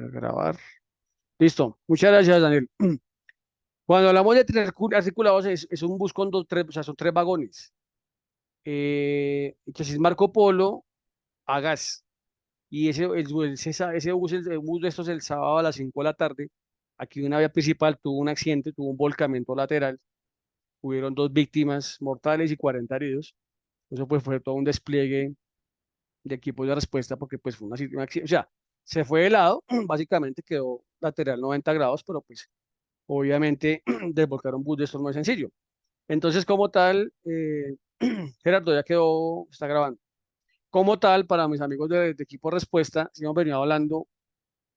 Grabar. Listo. Muchas gracias, Daniel. Cuando hablamos de trenes articulados, es un bus con o sea, son tres vagones. Chasis Marco Polo a gas. Y ese bus, el bus de estos el sábado a las 5 de la tarde, aquí una vía principal tuvo un accidente, tuvo un volcamiento lateral. Hubieron dos víctimas mortales y 40 heridos. Eso pues fue todo un despliegue de equipos de respuesta porque pues fue un accidente. O sea, se fue de lado, básicamente quedó lateral 90 grados, pero pues obviamente desbloquear un bus de estos no es sencillo. Entonces, como tal, Gerardo ya quedó, está grabando. Como tal, para mis amigos de equipo respuesta, sí hemos venido hablando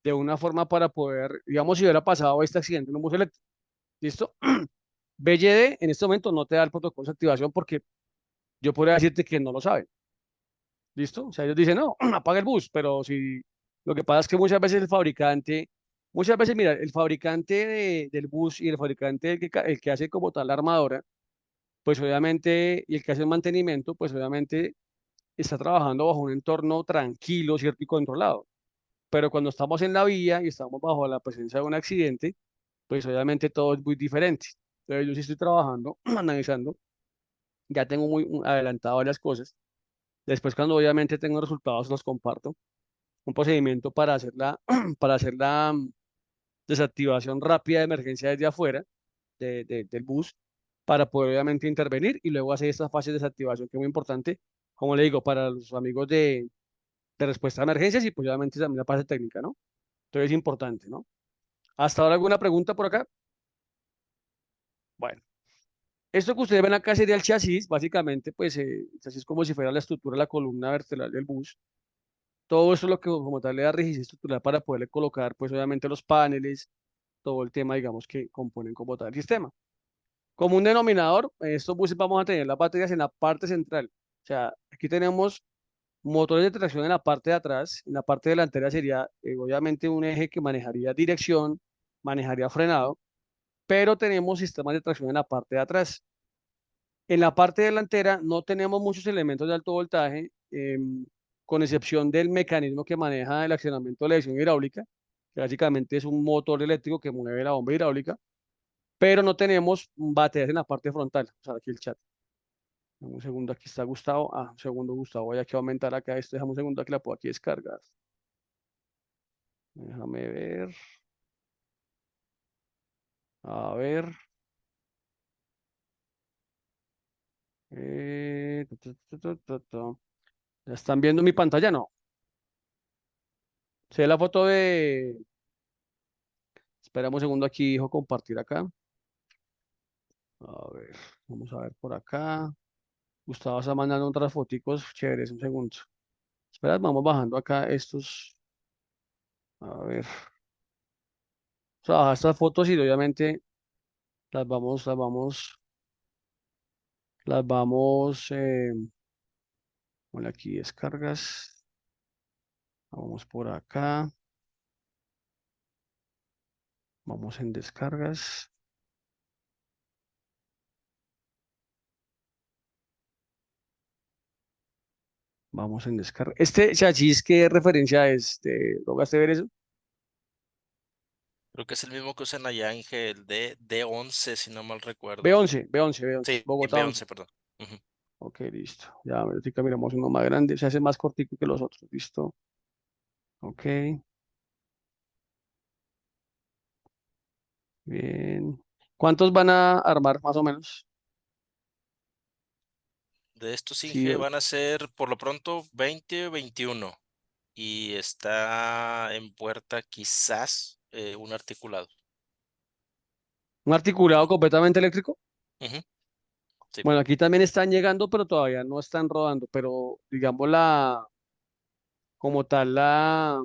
de una forma para poder, digamos, si hubiera pasado este accidente en un bus eléctrico. ¿Listo? BYD en este momento no te da el protocolo de activación porque yo podría decirte que no lo saben. ¿Listo? O sea, ellos dicen, no, apaga el bus, pero si lo que pasa es que muchas veces el fabricante, muchas veces, mira, el fabricante del bus y el fabricante el que hace como tal la armadora, pues obviamente, y el que hace el mantenimiento, pues obviamente está trabajando bajo un entorno tranquilo, ¿cierto? Y controlado. Pero cuando estamos en la vía y estamos bajo la presencia de un accidente, pues obviamente todo es muy diferente. Entonces yo sí estoy trabajando, analizando, ya tengo muy adelantado varias cosas. Después cuando obviamente tengo resultados los comparto. Un procedimiento para hacer la desactivación rápida de emergencia desde afuera del bus para poder obviamente intervenir y luego hacer esta fase de desactivación que es muy importante, como le digo, para los amigos de respuesta a emergencias y pues obviamente también la fase técnica, ¿no? Entonces es importante, ¿no? ¿Hasta ahora alguna pregunta por acá? Bueno, esto que ustedes ven acá sería el chasis, básicamente, pues el chasis es como si fuera la estructura, la columna vertebral del bus. Todo eso es lo que como tal le da rigidez estructural para poderle colocar, pues obviamente los paneles, todo el tema, digamos, que componen como tal el sistema. Como un denominador, estos buses vamos a tener las baterías en la parte central. O sea, aquí tenemos motores de tracción en la parte de atrás. En la parte delantera sería, obviamente, un eje que manejaría dirección, manejaría frenado, pero tenemos sistemas de tracción en la parte de atrás. En la parte delantera no tenemos muchos elementos de alto voltaje, con excepción del mecanismo que maneja el accionamiento de la dirección hidráulica, que básicamente es un motor eléctrico que mueve la bomba hidráulica, pero no tenemos baterías en la parte frontal. O sea, aquí el chat. Dame un segundo, aquí está Gustavo. Ah, un segundo, Gustavo. Voy aquí a aumentar acá esto. Déjame un segundo, aquí la puedo aquí descargar. Déjame ver. A ver. ¿Ya están viendo mi pantalla? No. Se ve la foto de. Esperamos un segundo aquí, hijo, compartir acá. A ver, vamos a ver por acá. Gustavo está mandando otras foticos chéveres. Un segundo. Espera, vamos bajando acá estos. A ver. O sea, estas fotos y obviamente las vamos. Bueno, aquí descargas. Vamos por acá. Vamos en descargas. Vamos en descarga. Este chasis, ¿qué referencia es? ¿Lograste ver eso? Creo que es el mismo que usan allá en el de D11, si no mal recuerdo. B11, Sí, Bogotá 11. B11, perdón. Ujú. Ok, listo. Ya, ahorita miramos uno más grande. Se hace más cortico que los otros. Listo. Ok, bien. ¿Cuántos van a armar, más o menos? De estos Sí, Inge van a ser por lo pronto 20 o 21. Y está en puerta quizás un articulado. un articulado completamente eléctrico. Ujú, sí. Bueno, aquí también están llegando, pero todavía no están rodando. Pero digamos como tal, la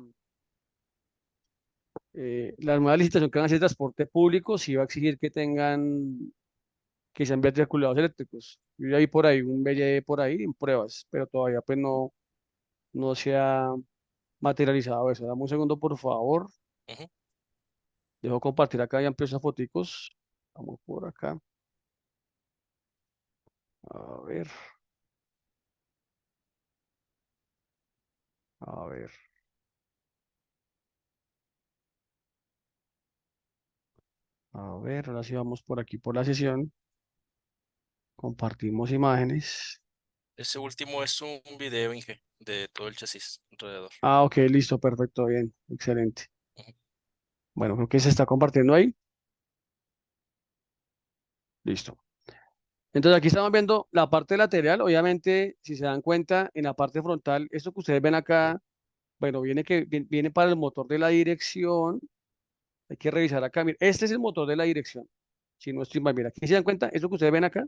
nueva licitación que van a hacer de transporte público sí va a exigir que sean articulados eléctricos. Yo ya vi por ahí un BLE por ahí en pruebas, pero todavía pues no se ha materializado eso. Dame un segundo, por favor. Ujú. Dejo compartir acá, ya empiezo a foticos. Vamos por acá. A ver, a ver. A ver, ahora sí vamos por aquí por la sesión. Compartimos imágenes. Ese último es un video, Inge, de todo el chasis alrededor. Ah, ok, listo, perfecto, bien, excelente. Ujú. Bueno, creo que se está compartiendo ahí. Listo. Entonces aquí estamos viendo la parte lateral. Obviamente, si se dan cuenta, en la parte frontal, esto que ustedes ven acá, bueno, viene para el motor de la dirección. Hay que revisar acá. Mira, este es el motor de la dirección. Si no estoy mal, mira, aquí se dan cuenta, esto que ustedes ven acá,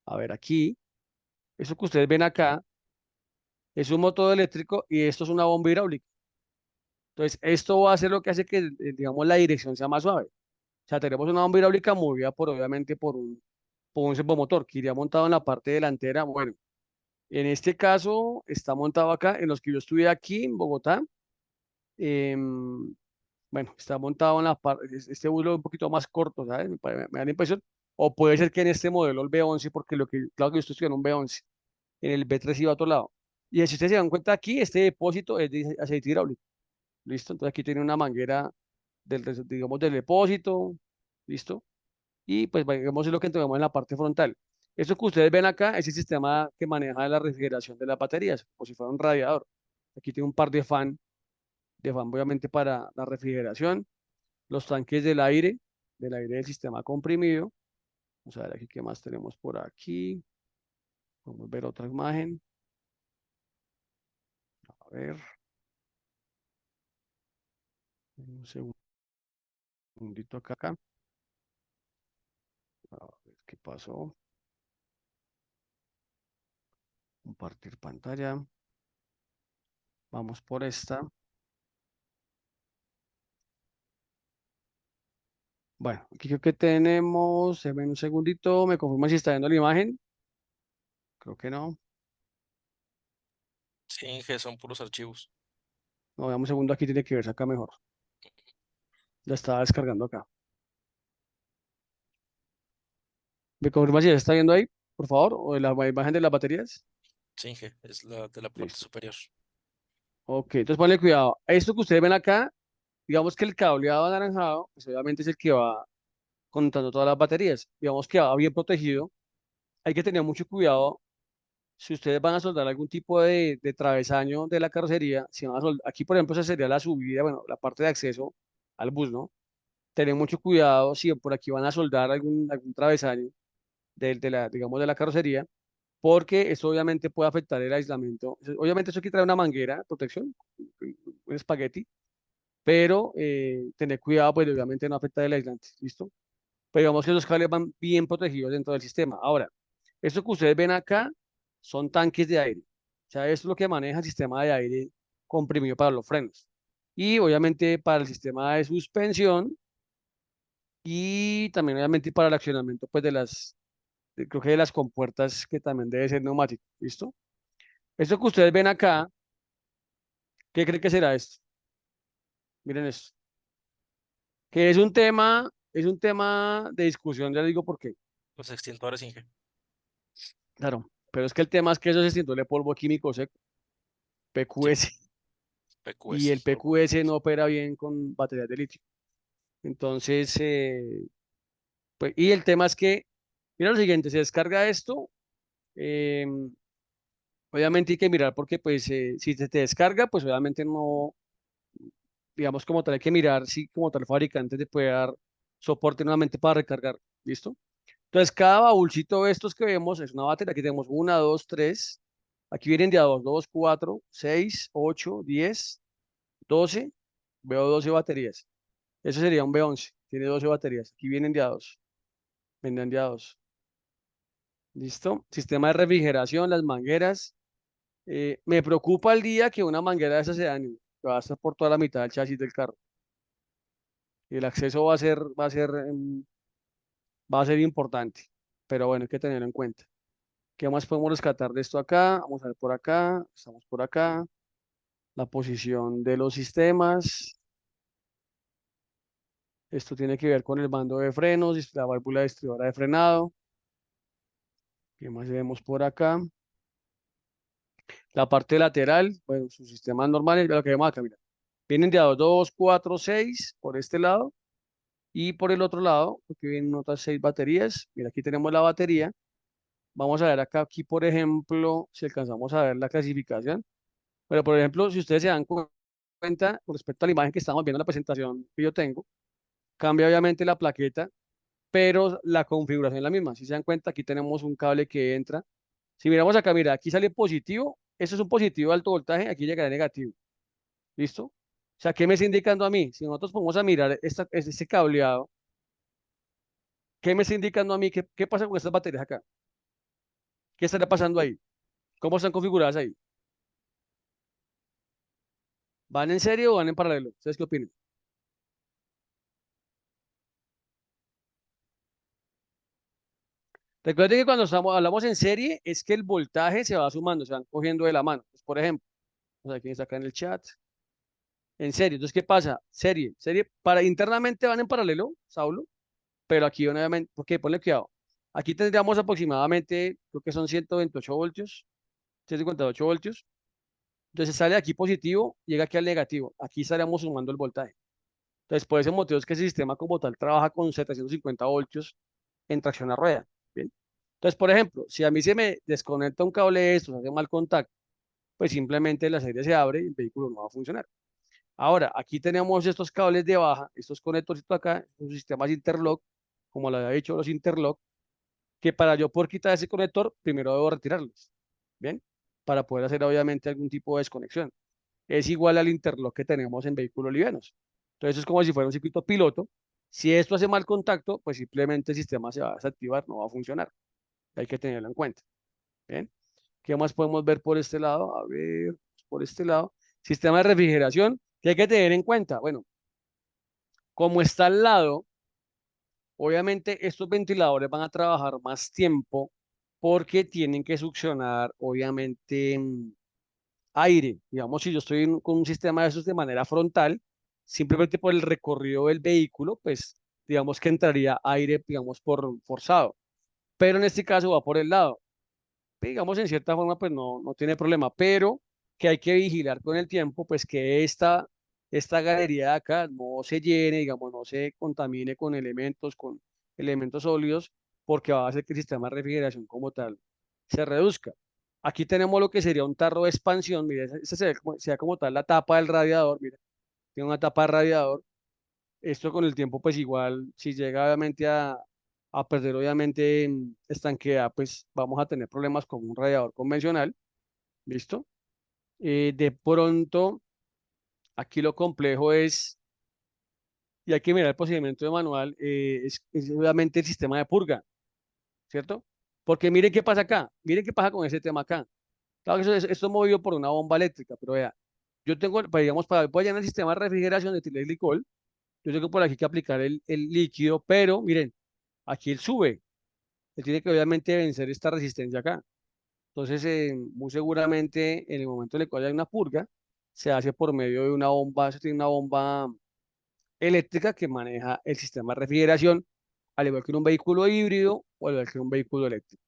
a ver, aquí, eso que ustedes ven acá es un motor eléctrico y esto es una bomba hidráulica. Entonces, esto va a ser lo que hace que, digamos, la dirección sea más suave. O sea, tenemos una bomba hidráulica movida obviamente, por un servomotor que iría montado en la parte delantera. Bueno, en este caso está montado acá, en los que yo estuve aquí en Bogotá. em, bueno, está montado en la parte, este vuelo es un poquito más corto, ¿sabes? Me da la impresión. O puede ser que en este modelo, el B11, porque claro que yo estoy estudiando un B11, en el B3 iba a otro lado. Y si ustedes se dan cuenta aquí, este depósito es de aceite hidráulico. ¿Listo? Entonces aquí tiene una manguera digamos, del depósito. ¿Listo? Y pues vemos lo que tenemos en la parte frontal. Eso que ustedes ven acá es el sistema que maneja la refrigeración de las baterías, como si fuera un radiador. Aquí tiene un par de fan obviamente para la refrigeración, los tanques del aire del sistema comprimido. Vamos a ver aquí qué más tenemos por aquí. Vamos a ver otra imagen. A ver, un segundito acá. A ver qué pasó. Compartir pantalla. Vamos por esta. Bueno, aquí creo que tenemos, se un segundito, me confirma si está viendo la imagen. Creo que no. Sí, Inge, son puros archivos. No, dame un segundo, aquí tiene que verse acá mejor. Ya estaba descargando acá. ¿Me confirma si ya está viendo ahí, por favor? O de la imagen de las baterías. Sí, Inge, es la de la parte Listo. superior. Ok, entonces ponle cuidado. Esto que ustedes ven acá, digamos que el cableado anaranjado, pues obviamente es el que va conectando todas las baterías. Digamos que va bien protegido. Hay que tener mucho cuidado si ustedes van a soldar algún tipo de travesaño de la carrocería. Si van a aquí, por ejemplo, esa sería la subida, bueno, la parte de acceso al bus, ¿no? Tener mucho cuidado si por aquí van a soldar algún travesaño digamos, de la carrocería, porque esto obviamente puede afectar el aislamiento. Obviamente eso aquí trae una manguera de protección, un espagueti, pero tener cuidado, pues obviamente no afecta el aislante, ¿listo? Pero digamos que los cables van bien protegidos dentro del sistema. Ahora, esto que ustedes ven acá son tanques de aire. O sea, esto es lo que maneja el sistema de aire comprimido para los frenos. Y obviamente para el sistema de suspensión y también obviamente para el accionamiento pues creo que de las compuertas que también debe ser neumático, ¿listo? Esto que ustedes ven acá, ¿qué creen que será esto? Miren esto, que es un tema de discusión, ya les digo por qué. Los extintores, Inge. Claro, pero es que el tema es que eso se extintor de polvo químico seco, Sí, PQS, y PQS, el solo por PQS químicos. no opera bien con baterías de litio. Entonces, pues, y el tema es que, mira lo siguiente, se descarga esto, eh, obviamente hay que mirar porque pues si se te descarga, pues obviamente no, digamos como tal, hay que mirar si como tal el fabricante te puede dar soporte nuevamente para recargar, ¿listo? Entonces, cada baúlcito de estos que vemos es una batería. Aquí tenemos una, dos, tres. Aquí vienen de a dos, dos, cuatro, seis, ocho, 10, 12. Veo 12 baterías. Eso sería un B11. Tiene 12 baterías. Aquí vienen de a dos. Venden de a dos. ¿Listo? Sistema de refrigeración, las mangueras. Me preocupa el día que una manguera de esas se dañe. Que va a estar por toda la mitad del chasis del carro. Y el acceso va a ser importante. Pero bueno, hay que tenerlo en cuenta. ¿Qué más podemos rescatar de esto acá? Vamos a ver por acá, estamos por acá, la posición de los sistemas. Esto tiene que ver con el mando de frenos, la válvula distribuidora de frenado. ¿Qué más vemos por acá? La parte lateral, bueno, sus sistemas normales, lo que vemos acá, mira. Vienen de a 2, 4, 6 por este lado Y por el otro lado, aquí vienen otras 6 baterías. Mira, aquí tenemos la batería. Vamos a ver acá, aquí, por ejemplo, si alcanzamos a ver la clasificación. Pero, por ejemplo, si ustedes se dan cuenta, con respecto a la imagen que estamos viendo en la presentación que yo tengo, cambia obviamente la plaqueta, pero la configuración es la misma. Si se dan cuenta, aquí tenemos un cable que entra. Si miramos acá, mira, aquí sale positivo. Eso es un positivo de alto voltaje, aquí llegará negativo. ¿Listo? O sea, ¿qué me está indicando a mí? Si nosotros vamos a mirar este cableado, ¿qué me está indicando a mí? ¿Qué pasa con estas baterías acá? ¿Qué estará pasando ahí? ¿Cómo están configuradas ahí? ¿Van en serie o van en paralelo? ¿Ustedes qué opinan? Recuerden que cuando hablamos en serie es que el voltaje se va sumando, se van cogiendo de la mano. Pues, por ejemplo, vamos a ver quién está acá en el chat. En serie. Entonces, ¿qué pasa? Serie, internamente van en paralelo, Saulo, pero aquí obviamente, ¿por qué? Ponle cuidado. Aquí tendríamos aproximadamente, creo que son 128 voltios, 158 voltios. Entonces sale aquí positivo, llega aquí al negativo. Aquí estaríamos sumando el voltaje. Entonces, por ese motivo es que ese sistema como tal trabaja con 750 voltios en tracción a rueda. ¿Bien? Entonces, por ejemplo, si a mí se me desconecta un cable de estos, hace mal contacto, pues simplemente la serie se abre y el vehículo no va a funcionar. Ahora, aquí tenemos estos cables de baja, estos conectores acá, los sistemas interlock, como lo había dicho, los interlock, que para yo poder quitar ese conector, primero debo retirarlos. ¿Bien? Para poder hacer obviamente algún tipo de desconexión. Es igual al interlock que tenemos en vehículos livianos. Entonces es como si fuera un circuito piloto. Si esto hace mal contacto, pues simplemente el sistema se va a desactivar, no va a funcionar. Hay que tenerlo en cuenta. Bien. ¿Qué más podemos ver por este lado? A ver, por este lado. Sistema de refrigeración, que hay que tener en cuenta. Bueno, como está al lado, obviamente estos ventiladores van a trabajar más tiempo porque tienen que succionar, obviamente, aire. Digamos, si yo estoy con un sistema de esos de manera frontal, simplemente por el recorrido del vehículo, pues digamos que entraría aire, digamos, por forzado. Pero en este caso va por el lado. Digamos, en cierta forma, pues no tiene problema, pero que hay que vigilar con el tiempo, pues que esta galería de acá no se llene, digamos, no se contamine con elementos sólidos, porque va a hacer que el sistema de refrigeración como tal se reduzca. Aquí tenemos lo que sería un tarro de expansión, mira, esa sería como tal la tapa del radiador, mira, tiene una tapa de radiador. Esto con el tiempo, pues igual, si llega obviamente a perder obviamente estanqueidad, pues vamos a tener problemas con un radiador convencional, ¿listo? De pronto, aquí lo complejo es, y hay que mirar el procedimiento de manual, es obviamente el sistema de purga, ¿cierto? Porque miren qué pasa acá, miren qué pasa con ese tema acá. Claro que esto es movido por una bomba eléctrica, pero vea, yo tengo, pues, digamos, para poder llenar el sistema de refrigeración de etilenglicol, yo tengo por aquí que aplicar el líquido, pero miren, aquí él sube. Él tiene que obviamente vencer esta resistencia acá. Entonces, muy seguramente en el momento en el cual hay una purga, se hace por medio de una bomba, se tiene una bomba eléctrica que maneja el sistema de refrigeración, al igual que en un vehículo híbrido o al igual que en un vehículo eléctrico.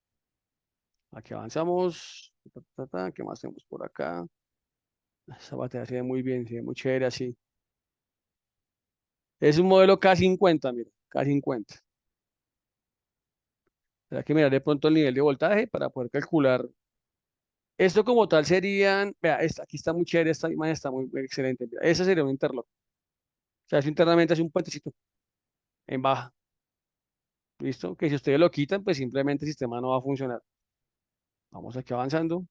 Aquí avanzamos. ¿Qué más tenemos por acá? Esa batería se ve muy bien, se ve muy chévere así. Es un modelo K50, mira, K50. Hay que mirar de pronto el nivel de voltaje para poder calcular. Esto como tal serían, vea, aquí está muy chévere, esta imagen está muy excelente. Mira, ese sería un interlock. O sea, eso internamente hace un puentecito en baja. ¿Listo? Que si ustedes lo quitan, pues simplemente el sistema no va a funcionar. Vamos aquí avanzando.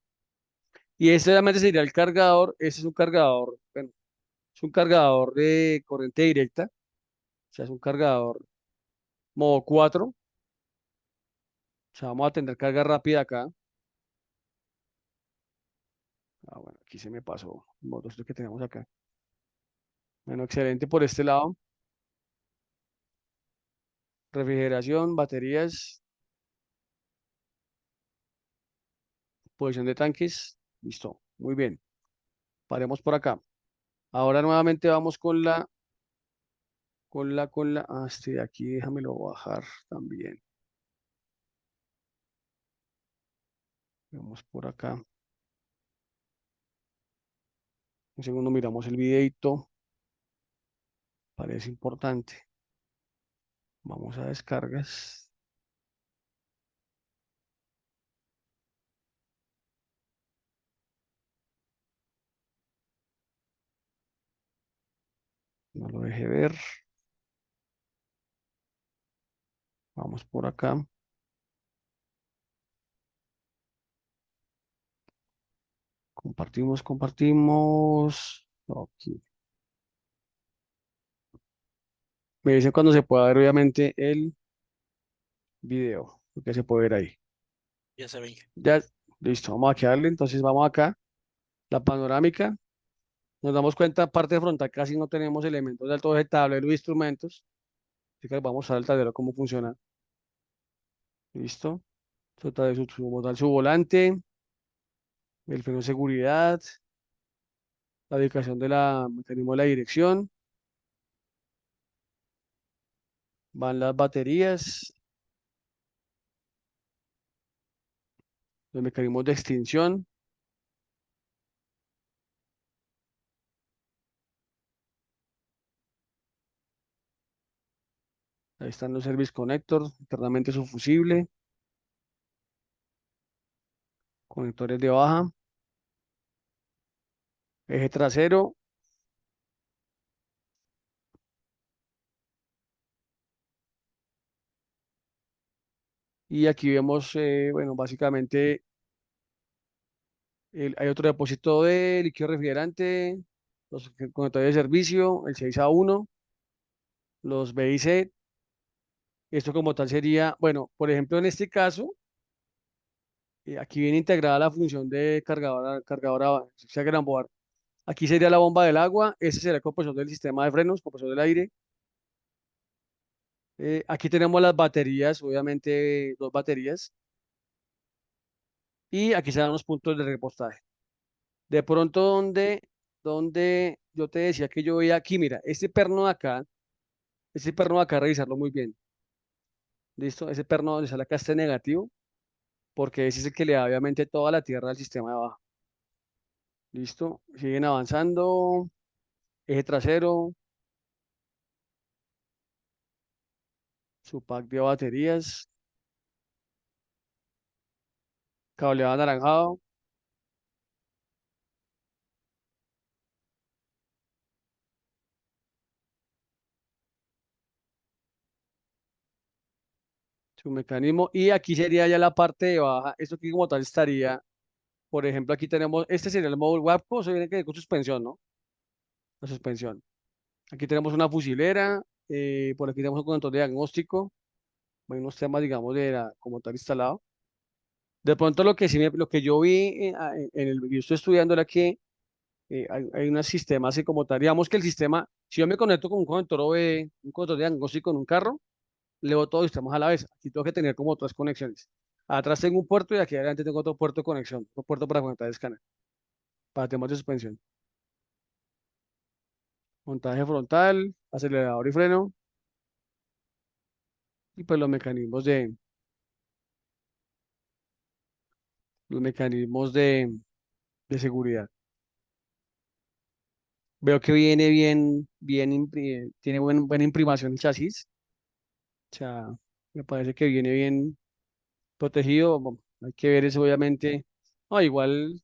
Y este obviamente sería el cargador. Este es un cargador, bueno, es un cargador de corriente directa. O sea, es un cargador modo 4. O sea, vamos a tener carga rápida acá. Ah, bueno, aquí se me pasó el modo esto que tenemos acá. Bueno, excelente por este lado. Refrigeración, baterías, posición de tanques. Listo. Muy bien. Paremos por acá. Ahora nuevamente vamos este de aquí, déjamelo bajar también. Vamos por acá. Un segundo, miramos el videito. Parece importante. Vamos a descargas. No lo deje ver. Vamos por acá. Compartimos, compartimos. Aquí. Me dice cuando se pueda ver, obviamente, el video, lo que se puede ver ahí. Ya se ve. Ya, listo, vamos a darle. Entonces vamos acá, la panorámica. Nos damos cuenta, parte frontal casi no tenemos elementos de alto de tablero de instrumentos. Así que vamos a ver el tablero cómo funciona. Listo. Trata de su volante, el freno de seguridad, la ubicación del mecanismo de la dirección, van las baterías, los mecanismos de extinción, ahí están los service connectors, internamente su fusible, conectores de baja, eje trasero, y aquí vemos, bueno, básicamente hay otro depósito de líquido refrigerante, los conectores de servicio, el 6A1, los BIC. Esto como tal sería, bueno, por ejemplo, en este caso, aquí viene integrada la función de cargadora, sea gran board. Aquí sería la bomba del agua, ese sería el compresor del sistema de frenos, compresor del aire. Aquí tenemos las baterías, obviamente dos baterías, y aquí se dan los puntos de repostaje. De pronto, donde yo te decía que yo veía aquí, mira, este perno de acá, revisarlo muy bien. ¿Listo? Ese perno donde sale acá este negativo, porque ese es el que le da obviamente toda la tierra al sistema de abajo. ¿Listo? Siguen avanzando. Eje trasero, su pack de baterías, cableado anaranjado, su mecanismo. Y aquí sería ya la parte de baja. Esto aquí como tal estaría, por ejemplo, aquí tenemos, este sería el módulo WAPCO, se viene con suspensión, ¿no? La suspensión. Aquí tenemos una fusilera, por aquí tenemos un control de diagnóstico, hay unos temas, digamos, como tal instalado. De pronto lo que sí lo que yo vi en el yo estoy estudiando era que hay unos sistemas así como tal. Digamos que el sistema, si yo me conecto con un conector OBD, un control de diagnóstico en un carro, leo todos los sistemas a la vez. Aquí tengo que tener como otras conexiones. Atrás tengo un puerto y aquí adelante tengo otro puerto de conexión, otro puerto para conectar el escáner, para temas de suspensión. Montaje frontal, acelerador y freno, y pues los mecanismos de seguridad. Veo que viene tiene buena imprimación el chasis. O sea, me parece que viene bien protegido. Bueno, hay que ver eso, obviamente. No, igual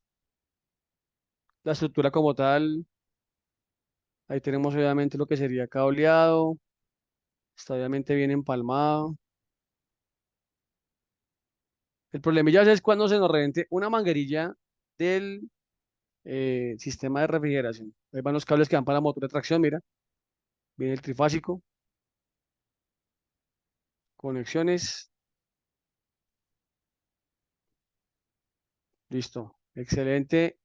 la estructura como tal. Ahí tenemos obviamente lo que sería cableado. Está obviamente bien empalmado. El problema ya es cuando se nos revente una manguerilla del sistema de refrigeración. Ahí van los cables que van para el motor de tracción, mira. Viene el trifásico, conexiones. Listo. Excelente,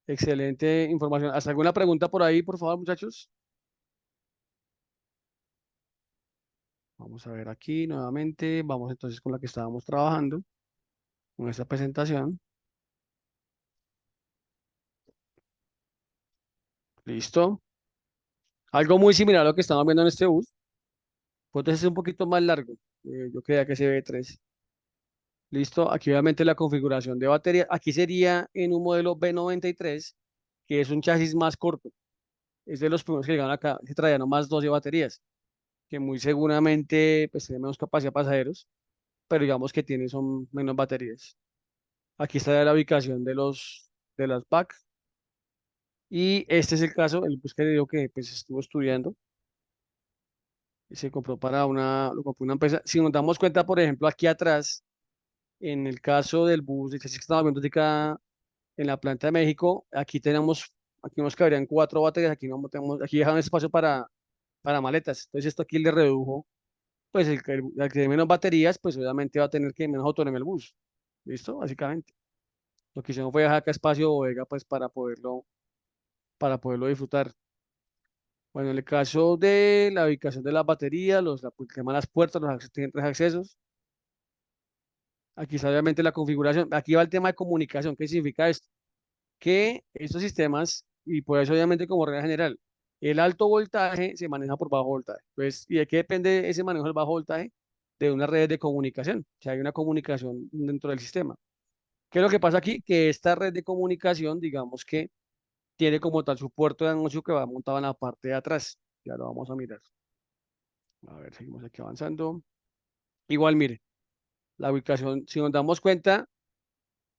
excelente información. ¿Hasta alguna pregunta por ahí, por favor, muchachos? Vamos a ver aquí nuevamente. Vamos entonces con la que estábamos trabajando, con esta presentación. Listo. Algo muy similar a lo que estamos viendo en este bus. Pues entonces es un poquito más largo. Yo creía que se ve 3. Listo. Aquí obviamente la configuración de batería. Aquí sería en un modelo B93, que es un chasis más corto. Es de los primeros que llegaron acá, que traía nomás 12 baterías. que muy seguramente pues tiene menos capacidad de pasajeros, pero digamos que tiene son menos baterías. Aquí está la ubicación de las back. Y este es el caso, el bus que le digo que pues estuvo estudiando y se compró lo compró una empresa. Si nos damos cuenta, por ejemplo, aquí atrás, en el caso del bus, el chasis que estamos viendo ahorita en la planta de México, aquí nos cabrían 4 baterías, aquí no tenemos, aquí dejaron espacio para maletas. Entonces esto aquí le redujo, pues el que tiene menos baterías, pues obviamente va a tener que menos autonomía el bus. ¿Listo? Básicamente. Lo que hicieron fue dejar acá espacio bodega, pues para poderlo disfrutar. Bueno, en el caso de la ubicación de las baterías, el tema de las puertas, tienen 3 accesos. Aquí está obviamente la configuración. Aquí va el tema de comunicación. ¿Qué significa esto? Que estos sistemas, y por eso obviamente como regla general, el alto voltaje se maneja por bajo voltaje. Pues, ¿y de qué depende ese manejo del bajo voltaje? De una red de comunicación. O sea, hay una comunicación dentro del sistema. ¿Qué es lo que pasa aquí? Que esta red de comunicación, digamos que tiene como tal su puerto de anuncio que va montado en la parte de atrás. Ya lo vamos a mirar. A ver, seguimos aquí avanzando. Igual, mire, la ubicación, si nos damos cuenta,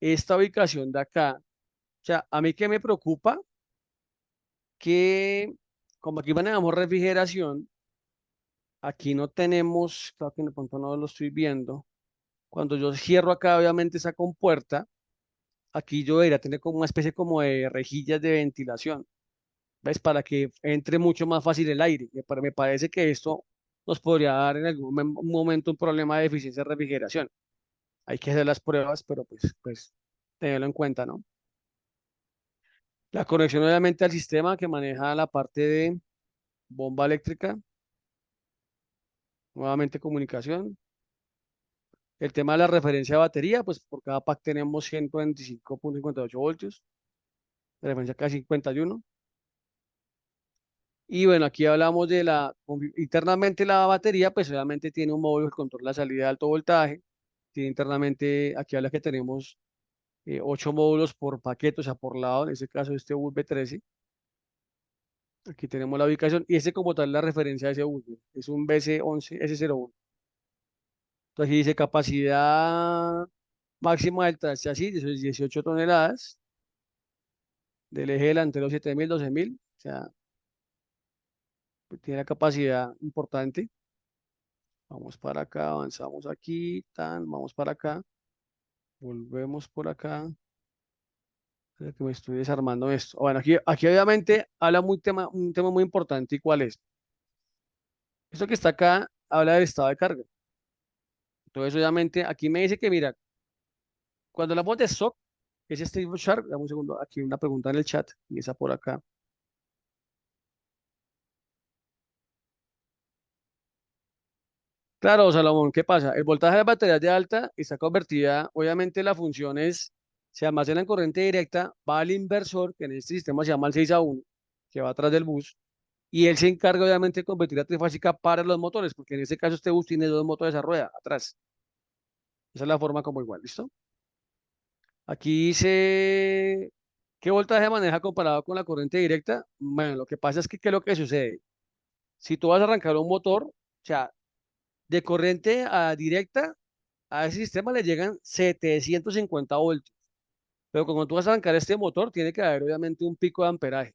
esta ubicación de acá, o sea, a mí que me preocupa que como aquí manejamos refrigeración, aquí no tenemos, claro que de pronto no lo estoy viendo. Cuando yo cierro acá, obviamente esa compuerta, aquí yo debería tener como una especie como de rejillas de ventilación, ¿ves? Para que entre mucho más fácil el aire. Me parece que esto nos podría dar en algún momento un problema de eficiencia de refrigeración. Hay que hacer las pruebas, pero pues tenerlo en cuenta, ¿no? La conexión obviamente al sistema que maneja la parte de bomba eléctrica, nuevamente comunicación. El tema de la referencia de batería, pues por cada pack tenemos 125,58 voltios, de referencia acá 51. Y bueno, aquí hablamos de internamente la batería, pues obviamente tiene un módulo que controla la salida de alto voltaje. Tiene internamente, aquí habla que tenemos 8 módulos por paquete, o sea, por lado, en este caso este USB 13. Aquí tenemos la ubicación y ese como tal la referencia de ese bus, ¿no? Es un BC11S01. Entonces aquí dice capacidad máxima del chasis, de 18 toneladas, del eje delantero 7.000, 12.000, o sea, pues tiene la capacidad importante. Vamos para acá, avanzamos aquí, vamos para acá, volvemos por acá. Espera que me estoy desarmando esto. Bueno, aquí obviamente habla un tema muy importante. ¿Y cuál es? Esto que está acá habla del estado de carga. Entonces, obviamente, aquí me dice que, mira, cuando hablamos de SOC, que es Steve Sharp, dame un segundo, aquí una pregunta en el chat, y esa por acá. Claro, Salomón, ¿qué pasa? El voltaje de las baterías de alta está convertida, obviamente la función es, se almacena en corriente directa, va al inversor, que en este sistema se llama el 6 a 1, que va atrás del bus, y él se encarga obviamente de convertir la trifásica para los motores, porque en este caso este bus tiene 2 motores a rueda atrás. Esa es la forma como igual, ¿listo? Aquí dice, ¿qué voltaje maneja comparado con la corriente directa? Bueno, lo que pasa es que, ¿qué es lo que sucede? Si tú vas a arrancar un motor, o sea, de corriente a directa, a ese sistema le llegan 750 voltios. Pero cuando tú vas a arrancar este motor, tiene que haber obviamente un pico de amperaje.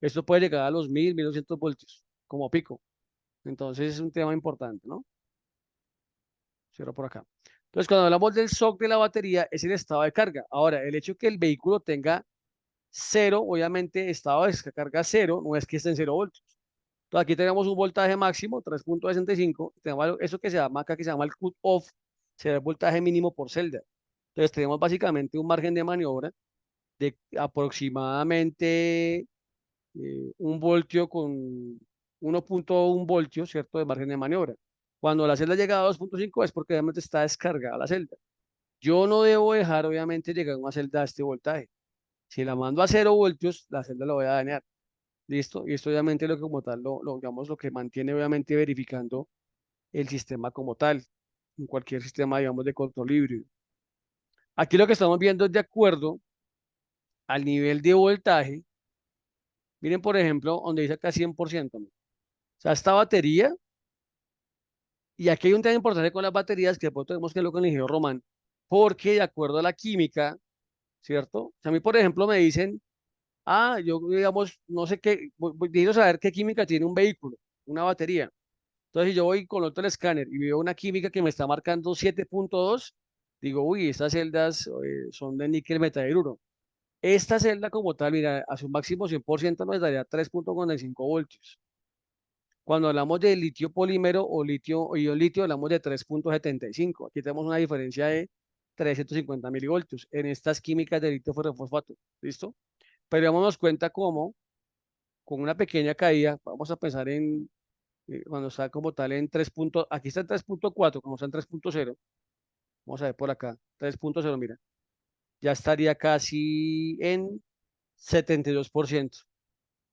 Esto puede llegar a los 1.200 voltios como pico. Entonces es un tema importante, ¿no? Cierro por acá. Entonces, cuando hablamos del shock de la batería, es el estado de carga. Ahora, el hecho que el vehículo tenga cero, obviamente, estado de carga cero, no es que esté en 0 voltios. Entonces, aquí tenemos un voltaje máximo, 3,65. Tenemos eso que se llama acá, que se llama el cut-off, será el voltaje mínimo por celda. Entonces, tenemos básicamente un margen de maniobra de aproximadamente 1 voltio con 1,1 voltios, ¿cierto? De margen de maniobra. Cuando la celda llega a 2,5 es porque obviamente está descargada la celda. Yo no debo dejar, obviamente, llegar a una celda a este voltaje. Si la mando a 0 voltios, la celda la voy a dañar. ¿Listo? Y esto obviamente lo que como tal, digamos, lo que mantiene obviamente verificando el sistema como tal, en cualquier sistema, digamos, de control híbrido. Aquí lo que estamos viendo es de acuerdo al nivel de voltaje. Miren, por ejemplo, donde dice acá 100%. ¿No? O sea, esta batería Y aquí hay un tema importante con las baterías que después tenemos que lo que eligió Román, porque de acuerdo a la química, ¿cierto? O sea, a mí, por ejemplo, me dicen, yo, digamos, no sé qué, quiero saber qué química tiene un vehículo, una batería. Entonces, si yo voy con otro el escáner y veo una química que me está marcando 7.2, digo, uy, estas celdas son de níquel metahidruro. Esta celda como tal, mira, a su máximo 100% nos daría 3.45 voltios. Cuando hablamos de litio polímero o litio o ion litio, hablamos de 3.75. Aquí tenemos una diferencia de 350 milivoltios en estas químicas de litio ferrofosfato. ¿Listo? Pero démonos cuenta cómo, con una pequeña caída, vamos a pensar en cuando está como tal en 3. Aquí está en 3.4, como está en 3.0. Vamos a ver por acá, 3.0, mira, ya estaría casi en 72%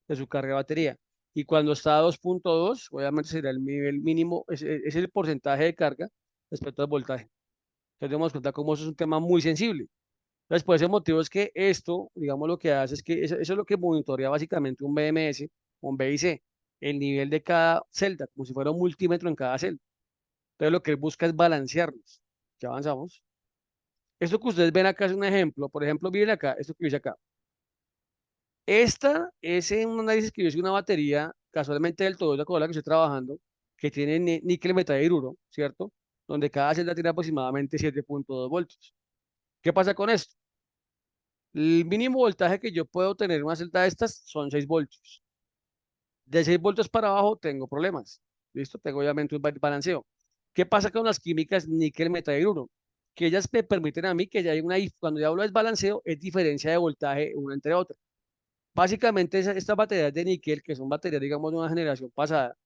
de su carga de batería. Y cuando está a 2.2, obviamente será el nivel mínimo, es el porcentaje de carga respecto al voltaje. Entonces debemos cuenta cómo eso es un tema muy sensible. Entonces, por ese motivo es que esto, digamos, lo que hace es que eso es lo que monitorea básicamente un BMS, un BIC, el nivel de cada celda, como si fuera un multímetro en cada celda. Entonces, lo que él busca es balancearlos. Ya avanzamos. Esto que ustedes ven acá es un ejemplo. Por ejemplo, miren acá, esto que dice acá. Esta es un análisis que yo hice de una batería, casualmente del Toyota Corolla que estoy trabajando, que tiene níquel metahidruro, ¿cierto? Donde cada celda tiene aproximadamente 7.2 voltios. ¿Qué pasa con esto? El mínimo voltaje que yo puedo tener en una celda de estas son 6 voltios. De 6 voltios para abajo tengo problemas. ¿Listo? Tengo obviamente un balanceo. ¿Qué pasa con las químicas níquel metahidruro? Que ellas me permiten a mí que ya hay cuando yo hablo de balanceo, es diferencia de voltaje una entre otra. Básicamente, estas baterías de níquel, que son baterías, digamos, de una generación pasada,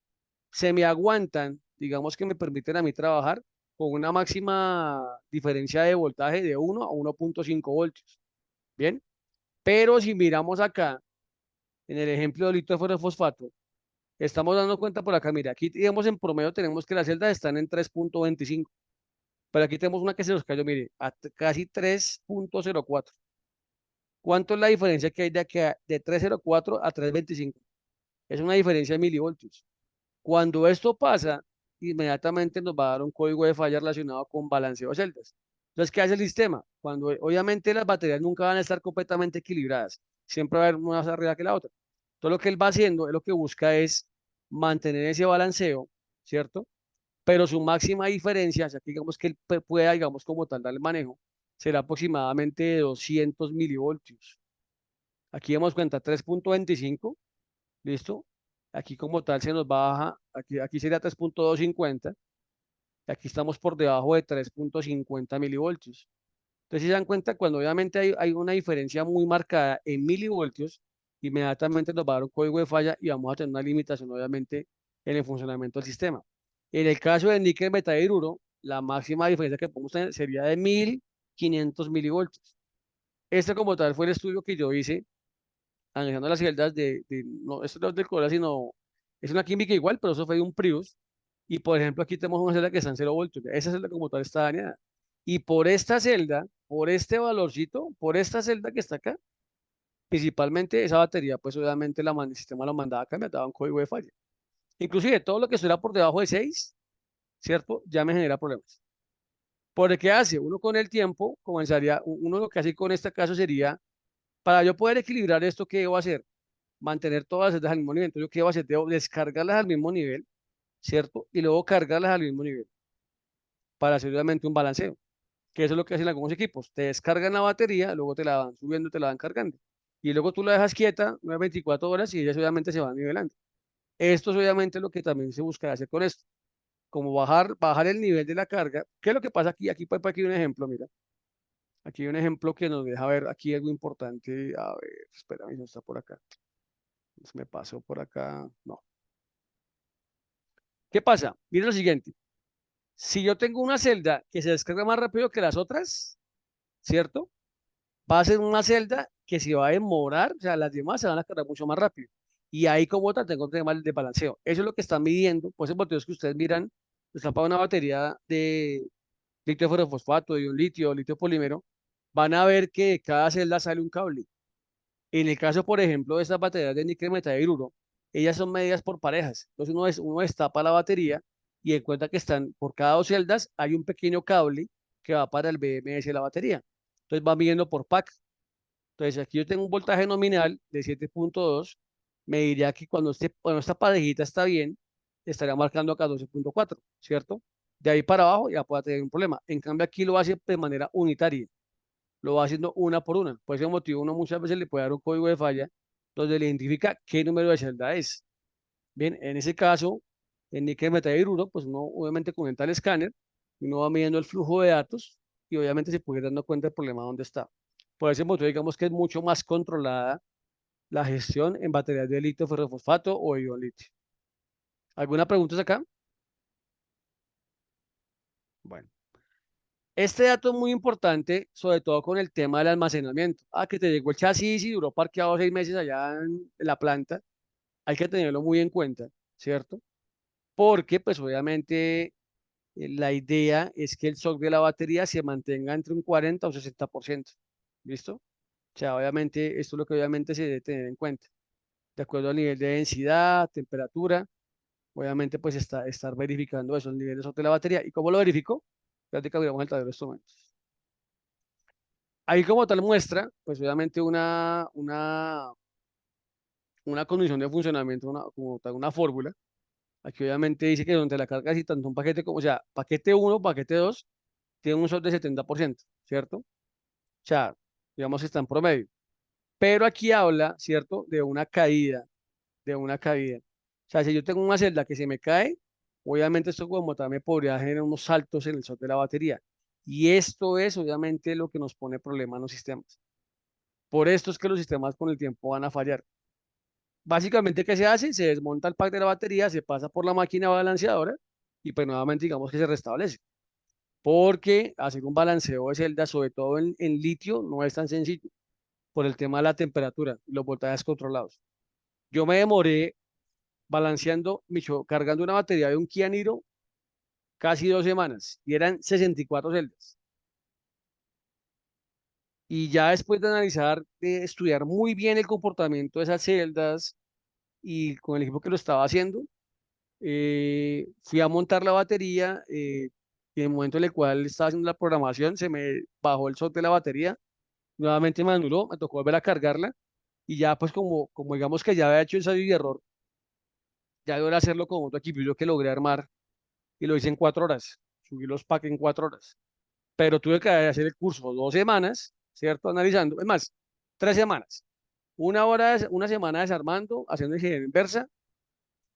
se me aguantan, digamos que me permiten a mí trabajar con una máxima diferencia de voltaje de 1 a 1.5 voltios. Bien, pero si miramos acá, en el ejemplo de litio de fosfato, estamos dando cuenta por acá, mira, aquí digamos en promedio tenemos que las celdas están en 3.25, pero aquí tenemos una que se nos cayó, mire, a casi 3.04. ¿Cuánto es la diferencia que hay de aquí de 3.04 a 3.25? Es una diferencia de milivoltios. Cuando esto pasa, inmediatamente nos va a dar un código de falla relacionado con balanceo de celdas. Entonces, ¿qué hace el sistema? Cuando obviamente las baterías nunca van a estar completamente equilibradas, siempre va a haber una más arriba que la otra. Todo lo que él va haciendo, él lo que busca es mantener ese balanceo, ¿cierto? Pero su máxima diferencia, o sea, que digamos que él pueda, digamos, como tal, darle manejo, será aproximadamente de 200 milivoltios. Aquí damos cuenta 3.25. ¿Listo? Aquí como tal se nos baja, aquí sería 3.250, y aquí estamos por debajo de 3.50 milivoltios. Entonces, si se dan cuenta, cuando obviamente hay una diferencia muy marcada en milivoltios, inmediatamente nos va a dar un código de falla y vamos a tener una limitación, obviamente, en el funcionamiento del sistema. En el caso del níquel metahidruro, la máxima diferencia que podemos tener sería de 1500 milivoltios. Este como tal fue el estudio que yo hice analizando las celdas no, esto no es del Corolla, sino, es una química igual, pero eso fue de un Prius. Y por ejemplo, aquí tenemos una celda que está en 0 voltios. Esa celda como tal está dañada. Y por esta celda, por este valorcito, por esta celda que está acá, principalmente esa batería, pues obviamente el sistema lo mandaba a cambiar, daba un código de falla. Inclusive todo lo que estuviera por debajo de 6, ¿cierto? Ya me genera problemas. ¿Por qué hace? Uno con el tiempo comenzaría, uno lo que hace con este caso sería, para yo poder equilibrar esto, ¿qué debo hacer? Mantener todas las celdas al mismo nivel. Entonces, yo qué voy a hacer, debo descargarlas al mismo nivel, ¿cierto? Y luego cargarlas al mismo nivel para hacer obviamente un balanceo, que eso es lo que hacen algunos equipos. Te descargan la batería, luego te la van subiendo, te la van cargando. Y luego tú la dejas quieta unas 24 horas y ellas obviamente se van nivelando. Esto es obviamente lo que también se busca hacer con esto, como bajar el nivel de la carga. ¿Qué es lo que pasa aquí? Aquí hay un ejemplo, mira. Aquí hay un ejemplo que nos deja ver aquí algo importante. A ver, espérame, no está por acá. Se me pasó por acá. No. ¿Qué pasa? Mira lo siguiente. Si yo tengo una celda que se descarga más rápido que las otras, ¿cierto? Va a ser una celda que se va a demorar, o sea, las demás se van a cargar mucho más rápido. Y ahí como otra tengo un tema de balanceo. Eso es lo que están midiendo, por ese motivo es que ustedes miran, están para una batería de litio ferrofosfato, de un litio, litio polímero, van a ver que de cada celda sale un cable. En el caso, por ejemplo, de estas baterías de níquel metahidruro, ellas son medidas por parejas. Entonces uno destapa la batería y encuentra que están, por cada dos celdas hay un pequeño cable que va para el BMS de la batería. Entonces va midiendo por pack. Entonces aquí yo tengo un voltaje nominal de 7.2, me diría que cuando esta parejita está bien, estaría marcando acá 12.4, ¿cierto? De ahí para abajo ya puede tener un problema. En cambio aquí lo hace de manera unitaria, lo va haciendo una por una. Por ese motivo uno muchas veces le puede dar un código de falla donde le identifica qué número de celda es. Bien, en ese caso, en níquel metalhidruro, pues uno obviamente conecta el escáner y uno va midiendo el flujo de datos y obviamente se puede ir dando cuenta del problema dónde está. Por ese motivo, digamos que es mucho más controlada la gestión en baterías de litio ferrofosfato o ion litio. ¿Alguna pregunta acá? Bueno, este dato es muy importante, sobre todo con el tema del almacenamiento. Ah, que te llegó el chasis y duró parqueado 6 meses allá en la planta. Hay que tenerlo muy en cuenta, ¿cierto? Porque, pues obviamente, la idea es que el shock de la batería se mantenga entre un 40 o 60%. ¿Listo? O sea, obviamente, esto es lo que obviamente se debe tener en cuenta. De acuerdo al nivel de densidad, temperatura, obviamente, pues estar verificando esos niveles de shock de la batería. ¿Y cómo lo verifico? Prácticamente miramos el tablero de instrumentos. Ahí como tal muestra, pues obviamente una condición de funcionamiento, como tal, una fórmula. Aquí obviamente dice que donde la carga si tanto un paquete como, o sea, paquete uno paquete 2 tiene un shock de 70%, ¿cierto? O sea, digamos que está en promedio. Pero aquí habla, ¿cierto? De una caída. O sea, si yo tengo una celda que se me cae, obviamente esto como tal me podría generar unos saltos en el shock de la batería. Y esto es obviamente lo que nos pone problema en los sistemas. Por esto es que los sistemas con el tiempo van a fallar. Básicamente, ¿qué se hace? Se desmonta el pack de la batería, se pasa por la máquina balanceadora y pues nuevamente digamos que se restablece. Porque hacer un balanceo de celdas, sobre todo en litio, no es tan sencillo por el tema de la temperatura y los voltajes controlados. Yo me demoré balanceando, cargando una batería de un Kia Niro casi 2 semanas y eran 64 celdas. Y ya después de analizar, de estudiar muy bien el comportamiento de esas celdas y con el equipo que lo estaba haciendo, fui a montar la batería y en el momento en el cual estaba haciendo la programación se me bajó el shot de la batería, nuevamente me anuló, me tocó volver a cargarla y ya pues como digamos que ya había hecho ensayo y error, ya debería hacerlo con otro equipo que logré armar y lo hice en 4 horas, subí los packs en 4 horas, pero tuve que hacer el curso 2 semanas, ¿cierto? Analizando, es más, 3 semanas, una semana desarmando, haciendo ingeniería inversa,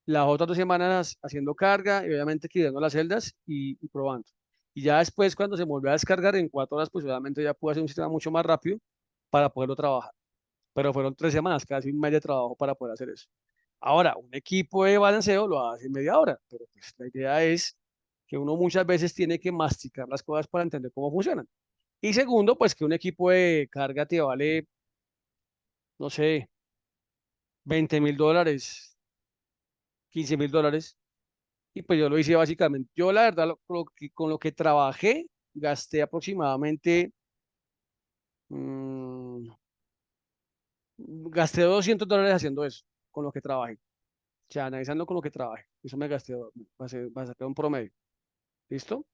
las otras 2 semanas haciendo carga y obviamente equilibrando las celdas y probando. Y ya después, cuando se volvió a descargar en 4 horas, pues obviamente ya pude hacer un sistema mucho más rápido para poderlo trabajar. Pero fueron 3 semanas, casi un mes de trabajo para poder hacer eso. Ahora, un equipo de balanceo lo hace en media hora, pero pues la idea es que uno muchas veces tiene que masticar las cosas para entender cómo funcionan. Y segundo, pues que un equipo de carga te vale, no sé, $20.000, $15.000. Y pues yo lo hice básicamente. Yo la verdad, con lo que trabajé, gasté aproximadamente, mm, gasté $200 haciendo eso, con lo que trabajé. O sea, analizando con lo que trabajé. Eso me gasté, para sacar un promedio. ¿Listo?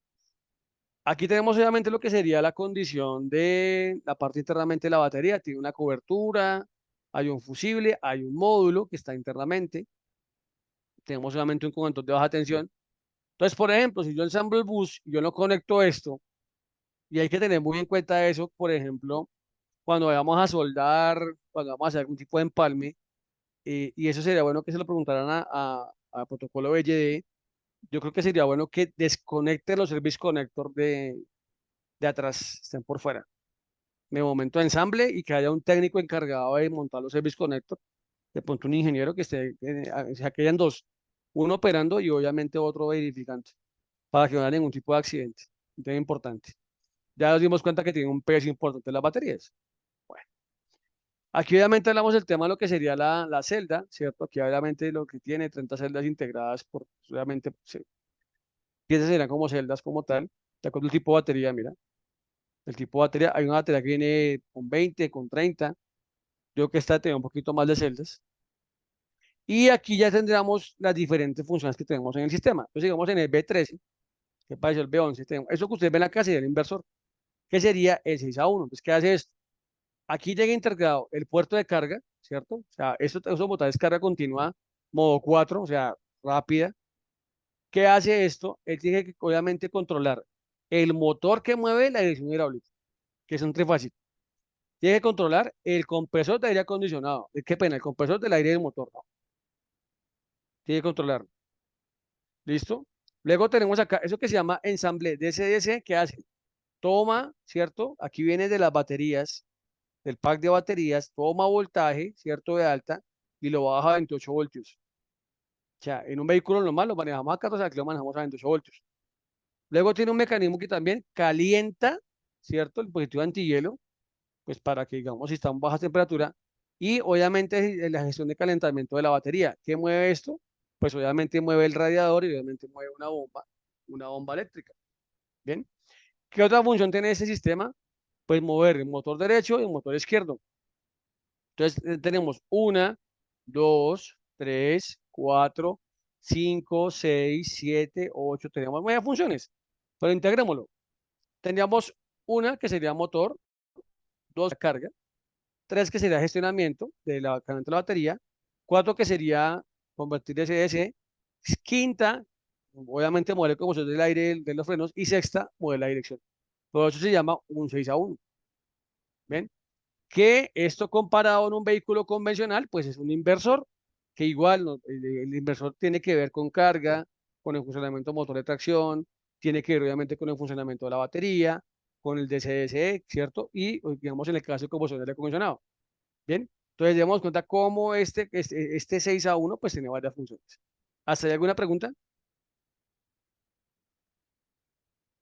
Aquí tenemos obviamente lo que sería la condición de la parte internamente de la batería. Tiene una cobertura, hay un fusible, hay un módulo que está internamente. Tenemos solamente un conector de baja tensión. Entonces, por ejemplo, si yo ensamblo el bus y yo no conecto esto, y hay que tener muy en cuenta eso, por ejemplo, cuando vayamos a soldar, cuando vamos a hacer algún tipo de empalme, y eso sería bueno que se lo preguntaran a protocolo BLD. Yo creo que sería bueno que desconecte los service connector de atrás, estén por fuera, de momento de ensamble y que haya un técnico encargado de montar los service connector, de pronto un ingeniero que esté, o sea, que hayan dos, uno operando y obviamente otro verificante, para que no haya ningún tipo de accidente. Entonces, importante. Ya nos dimos cuenta que tiene un peso importante las baterías. Bueno, aquí obviamente hablamos del tema de lo que sería la celda, ¿cierto? Aquí obviamente lo que tiene 30 celdas integradas por, obviamente, piezas serían como celdas como tal, de acuerdo al tipo de batería, mira, el tipo de batería, hay una batería que viene con 20, con 30, yo creo que esta tiene un poquito más de celdas, Y aquí ya tendríamos las diferentes funciones que tenemos en el sistema. Entonces, digamos en el B13, que parece el B11, tenemos eso que ustedes ven acá sería el inversor, que sería el 6 a 1. Entonces, ¿qué hace esto? Aquí llega integrado el puerto de carga, ¿cierto? O sea, eso botar es carga continua, modo 4, o sea, rápida. ¿Qué hace esto? Él tiene que, obviamente, controlar el motor que mueve la dirección hidráulica, que es un trifásico. Tiene que controlar el compresor de aire acondicionado. Qué pena, el compresor del aire del motor, ¿no? Tiene que controlarlo. ¿Listo? Luego tenemos acá eso que se llama ensamble DCDC, que hace, toma, ¿cierto? Aquí viene de las baterías, del pack de baterías, toma voltaje, ¿cierto? De alta y lo baja a 28 voltios. O sea, en un vehículo normal lo manejamos a 14, aquí lo manejamos a 28 voltios. Luego tiene un mecanismo que también calienta, ¿cierto? El dispositivo antihielo, pues para que, digamos, si está en baja temperatura. Y obviamente la gestión de calentamiento de la batería. ¿Qué mueve esto? Pues obviamente mueve el radiador y obviamente mueve una bomba eléctrica. Bien. ¿Qué otra función tiene este sistema? Pues mover el motor derecho y el motor izquierdo. Entonces tenemos una, dos, tres, cuatro, cinco, seis, siete, ocho. Tenemos varias funciones, pero integrémoslo. Tendríamos una que sería motor, dos carga, tres que sería gestionamiento de la carga de la batería, cuatro que sería convertir DC a DC, quinta, obviamente modelo como del aire de los frenos, y sexta, modelo la dirección. Todo eso se llama un 6 a 1. ¿Ven? Que esto comparado en un vehículo convencional, pues es un inversor, que igual el inversor tiene que ver con carga, con el funcionamiento motor de tracción, tiene que ver obviamente con el funcionamiento de la batería, con el DCDC, ¿cierto? Y digamos en el caso de combustión de acondicionado. Bien, entonces demos cuenta cómo este 6 a 1 pues tiene varias funciones. ¿Hasta ahí alguna pregunta?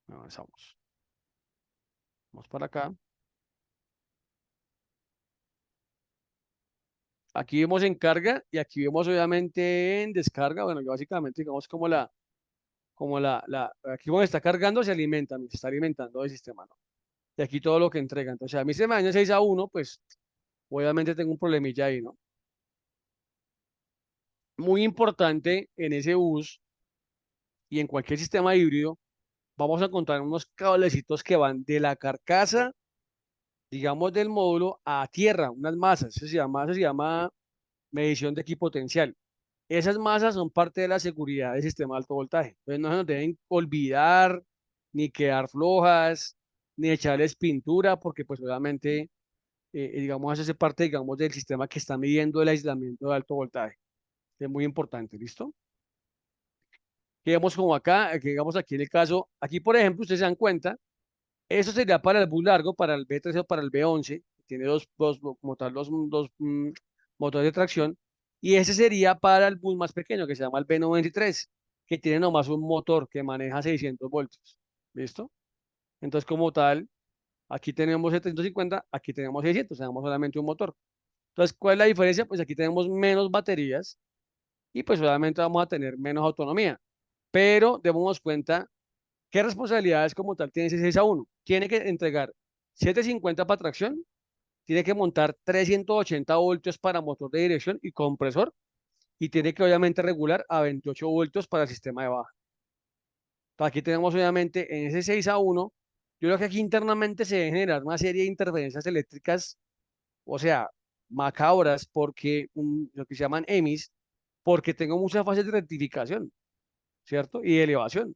Avanzamos. Vamos para acá. Aquí vemos en carga y aquí vemos obviamente en descarga. Bueno, yo básicamente digamos aquí cuando está cargando se alimenta, se está alimentando el sistema, ¿no? Y aquí todo lo que entrega. Entonces, a mí se me daña 6 a 1 pues obviamente tengo un problemilla ahí, ¿no? Muy importante en ese bus y en cualquier sistema híbrido, vamos a encontrar unos cablecitos que van de la carcasa, digamos, del módulo a tierra, unas masas. Eso se llama medición de equipotencial. Esas masas son parte de la seguridad del sistema de alto voltaje. Entonces no se nos deben olvidar, ni quedar flojas, ni echarles pintura, porque pues obviamente, digamos, eso hace parte, digamos, del sistema que está midiendo el aislamiento de alto voltaje. Es muy importante, ¿listo? Que vemos como acá, que digamos aquí en el caso, aquí por ejemplo, ustedes se dan cuenta, eso sería para el bus largo, para el B13 o para el B11, tiene como tal, dos motores de tracción, y ese sería para el bus más pequeño, que se llama el B93, que tiene nomás un motor que maneja 600 voltios. ¿Listo? Entonces, como tal, aquí tenemos 750, aquí tenemos 600, tenemos solamente un motor. Entonces, ¿cuál es la diferencia? Pues aquí tenemos menos baterías y pues obviamente vamos a tener menos autonomía. Pero demos cuenta qué responsabilidades como tal tiene ese 6 a 1. Tiene que entregar 750 para tracción, tiene que montar 380 voltios para motor de dirección y compresor, y tiene que obviamente regular a 28 voltios para el sistema de baja. Entonces, aquí tenemos obviamente en ese 6 a 1, yo creo que aquí internamente se deben generar una serie de interferencias eléctricas, o sea, macabras, porque lo que se llaman EMIs, porque tengo muchas fases de rectificación, ¿cierto? Y de elevación.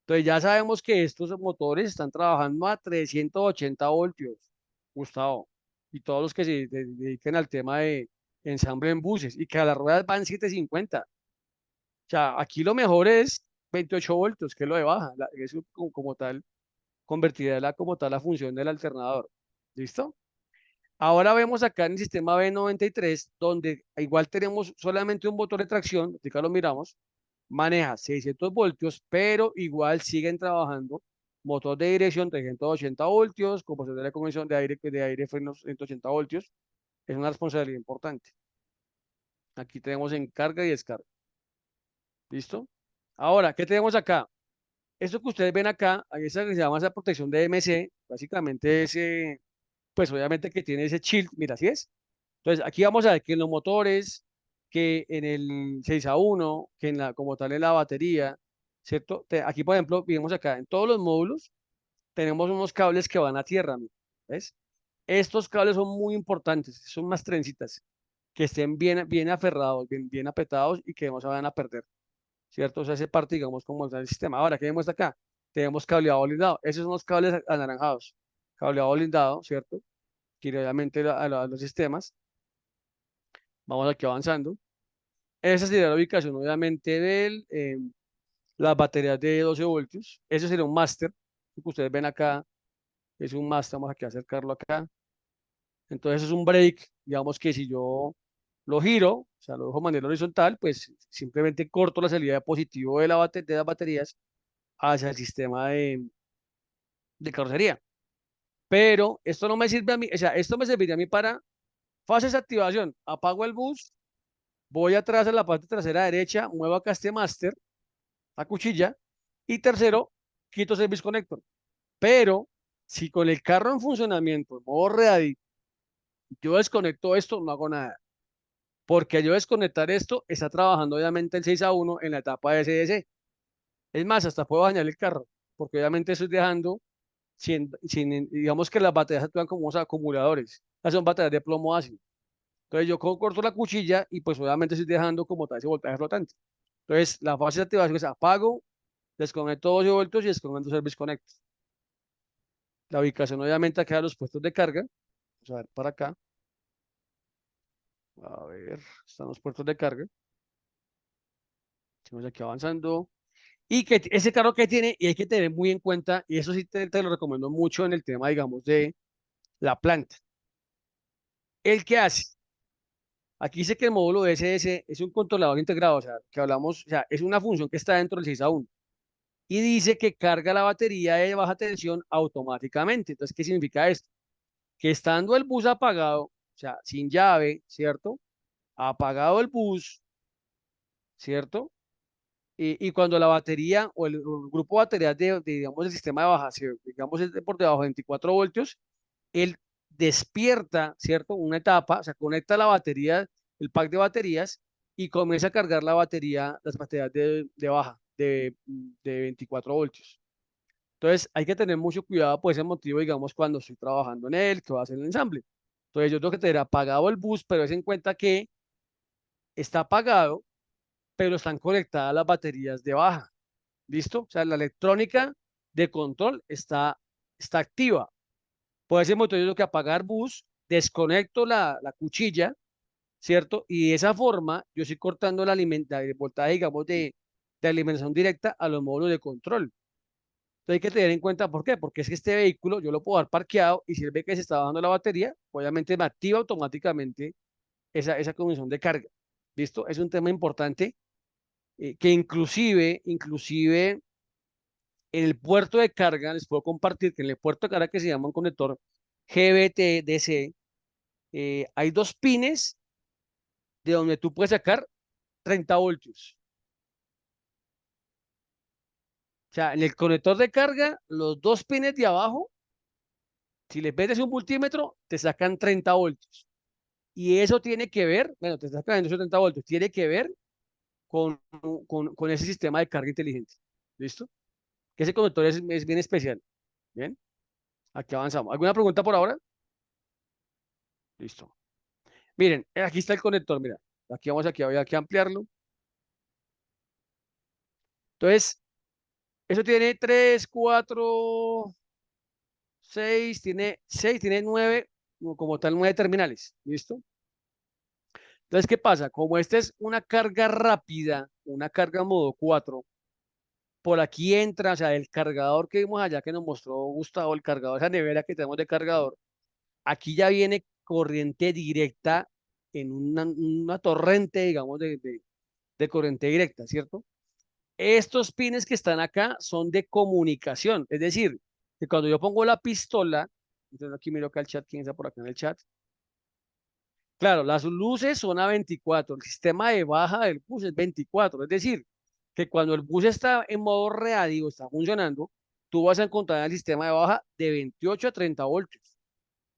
Entonces ya sabemos que estos motores están trabajando a 380 voltios, Gustavo, y todos los que se dediquen al tema de ensamble en buses y que a las ruedas van 750. O sea, aquí lo mejor es 28 voltios, que es lo de baja, eso como tal, convertirá como tal la función del alternador. ¿Listo? Ahora vemos acá en el sistema B93, donde igual tenemos solamente un motor de tracción, acá lo miramos, maneja 600 voltios, pero igual siguen trabajando motor de dirección 380 voltios, compositor de convención de aire frenos 180 voltios. Es una responsabilidad importante. Aquí tenemos en carga y descarga. ¿Listo? Ahora, ¿qué tenemos acá? Esto que ustedes ven acá, ahí esa que se llama esa protección de MC, básicamente es, pues obviamente que tiene ese chill, mira, así es. Entonces, aquí vamos a ver que en los motores, que en el 6 a 1, que en la, como tal en la batería, ¿cierto? Aquí, por ejemplo, vemos acá, en todos los módulos tenemos unos cables que van a tierra, ¿no? ¿Ves? Estos cables son muy importantes, son unas trencitas que estén bien aferrados, bien apretados y que no se vayan a perder, ¿cierto? O sea, hace parte, digamos, como el sistema. Ahora, ¿qué vemos acá? Tenemos cableado blindado. Esos son los cables anaranjados. Cableado blindado, ¿cierto? Que irá obviamente a los sistemas. Vamos aquí avanzando. Esa sería la ubicación, obviamente, de las baterías de 12 voltios. Ese sería un máster. Lo que ustedes ven acá es un máster. Vamos aquí a acercarlo acá. Entonces es un break, digamos que si yo lo giro, o sea, lo dejo de manera horizontal, pues simplemente corto la salida de positivo de las baterías hacia el sistema de carrocería. Pero esto no me sirve a mí, o sea, esto me serviría a mí para fases de activación. Apago el bus, voy atrás a la parte trasera derecha, muevo acá este máster, la cuchilla, y tercero, quito Service Connector. Pero si con el carro en funcionamiento, en modo ready, yo desconecto esto, no hago nada. Porque al yo desconectar esto, está trabajando obviamente el 6 a 1 en la etapa de SDC. Es más, hasta puedo dañar el carro, porque obviamente estoy dejando, digamos que las baterías actúan como unos acumuladores. Estas son baterías de plomo ácido. Entonces yo corto la cuchilla y pues obviamente estoy dejando como tal ese voltaje flotante. Entonces la fase de activación es apago, desconecto 12 voltios y desconecto Service Connect. La ubicación obviamente acá de los puestos de carga. Vamos a ver para acá. A ver, están los puertos de carga. Estamos aquí avanzando. Y que ese carro que tiene, y hay que tener muy en cuenta, y eso sí te lo recomiendo mucho en el tema, digamos, de la planta. ¿El que hace? Aquí dice que el módulo SS es un controlador integrado, o sea, que hablamos, o sea, es una función que está dentro del 6 a 1. Y dice que carga la batería de baja tensión automáticamente. Entonces, ¿qué significa esto? Que estando el bus apagado, o sea, sin llave, ¿cierto? Apagado el bus, ¿cierto? Y cuando la batería o el grupo de baterías digamos, el sistema de baja, digamos, es por debajo de 24 voltios, él despierta, ¿cierto? Una etapa, o sea, conecta la batería, el pack de baterías y comienza a cargar la batería, las baterías de baja, de 24 voltios. Entonces, hay que tener mucho cuidado por ese motivo, digamos, cuando estoy trabajando en él, que va a hacer el ensamble. Entonces, yo tengo que tener apagado el bus, pero es en cuenta que está apagado, pero están conectadas las baterías de baja. ¿Listo? O sea, la electrónica de control está activa. Por ese motivo, yo tengo que apagar bus, desconecto la cuchilla, ¿cierto? Y de esa forma, yo estoy cortando el voltaje, digamos, de alimentación directa a los módulos de control. Entonces hay que tener en cuenta por qué, porque es que este vehículo yo lo puedo dar parqueado y si él ve que se está bajando la batería, obviamente me activa automáticamente esa condición de carga. ¿Listo? Es un tema importante que inclusive en el puerto de carga, les puedo compartir que en el puerto de carga que se llama un conector GBT-DC, hay dos pines de donde tú puedes sacar 30 voltios. O sea, en el conector de carga, los dos pines de abajo, si les metes un multímetro, te sacan 30 voltios. Y eso tiene que ver, bueno, te sacan esos 30 voltios, tiene que ver con, con ese sistema de carga inteligente. ¿Listo? Que ese conector es bien especial. Bien, aquí avanzamos. ¿Alguna pregunta por ahora? Listo. Miren, aquí está el conector, mira. Aquí vamos, aquí voy a ampliarlo. Entonces, eso tiene 3, 4, 6, tiene 9, como tal, 9 terminales. ¿Listo? Entonces, ¿qué pasa? Como esta es una carga rápida, una carga modo 4, por aquí entra, o sea, el cargador que vimos allá que nos mostró Gustavo, el cargador, esa nevera que tenemos de cargador, aquí ya viene corriente directa en una torrente, digamos, de corriente directa, ¿cierto? Estos pines que están acá son de comunicación, es decir, que cuando yo pongo la pistola, entonces aquí miro acá el chat, ¿quién está por acá en el chat? Claro, las luces son a 24, el sistema de baja del bus es 24, es decir, que cuando el bus está en modo real, está funcionando, tú vas a encontrar el sistema de baja de 28 a 30 voltios,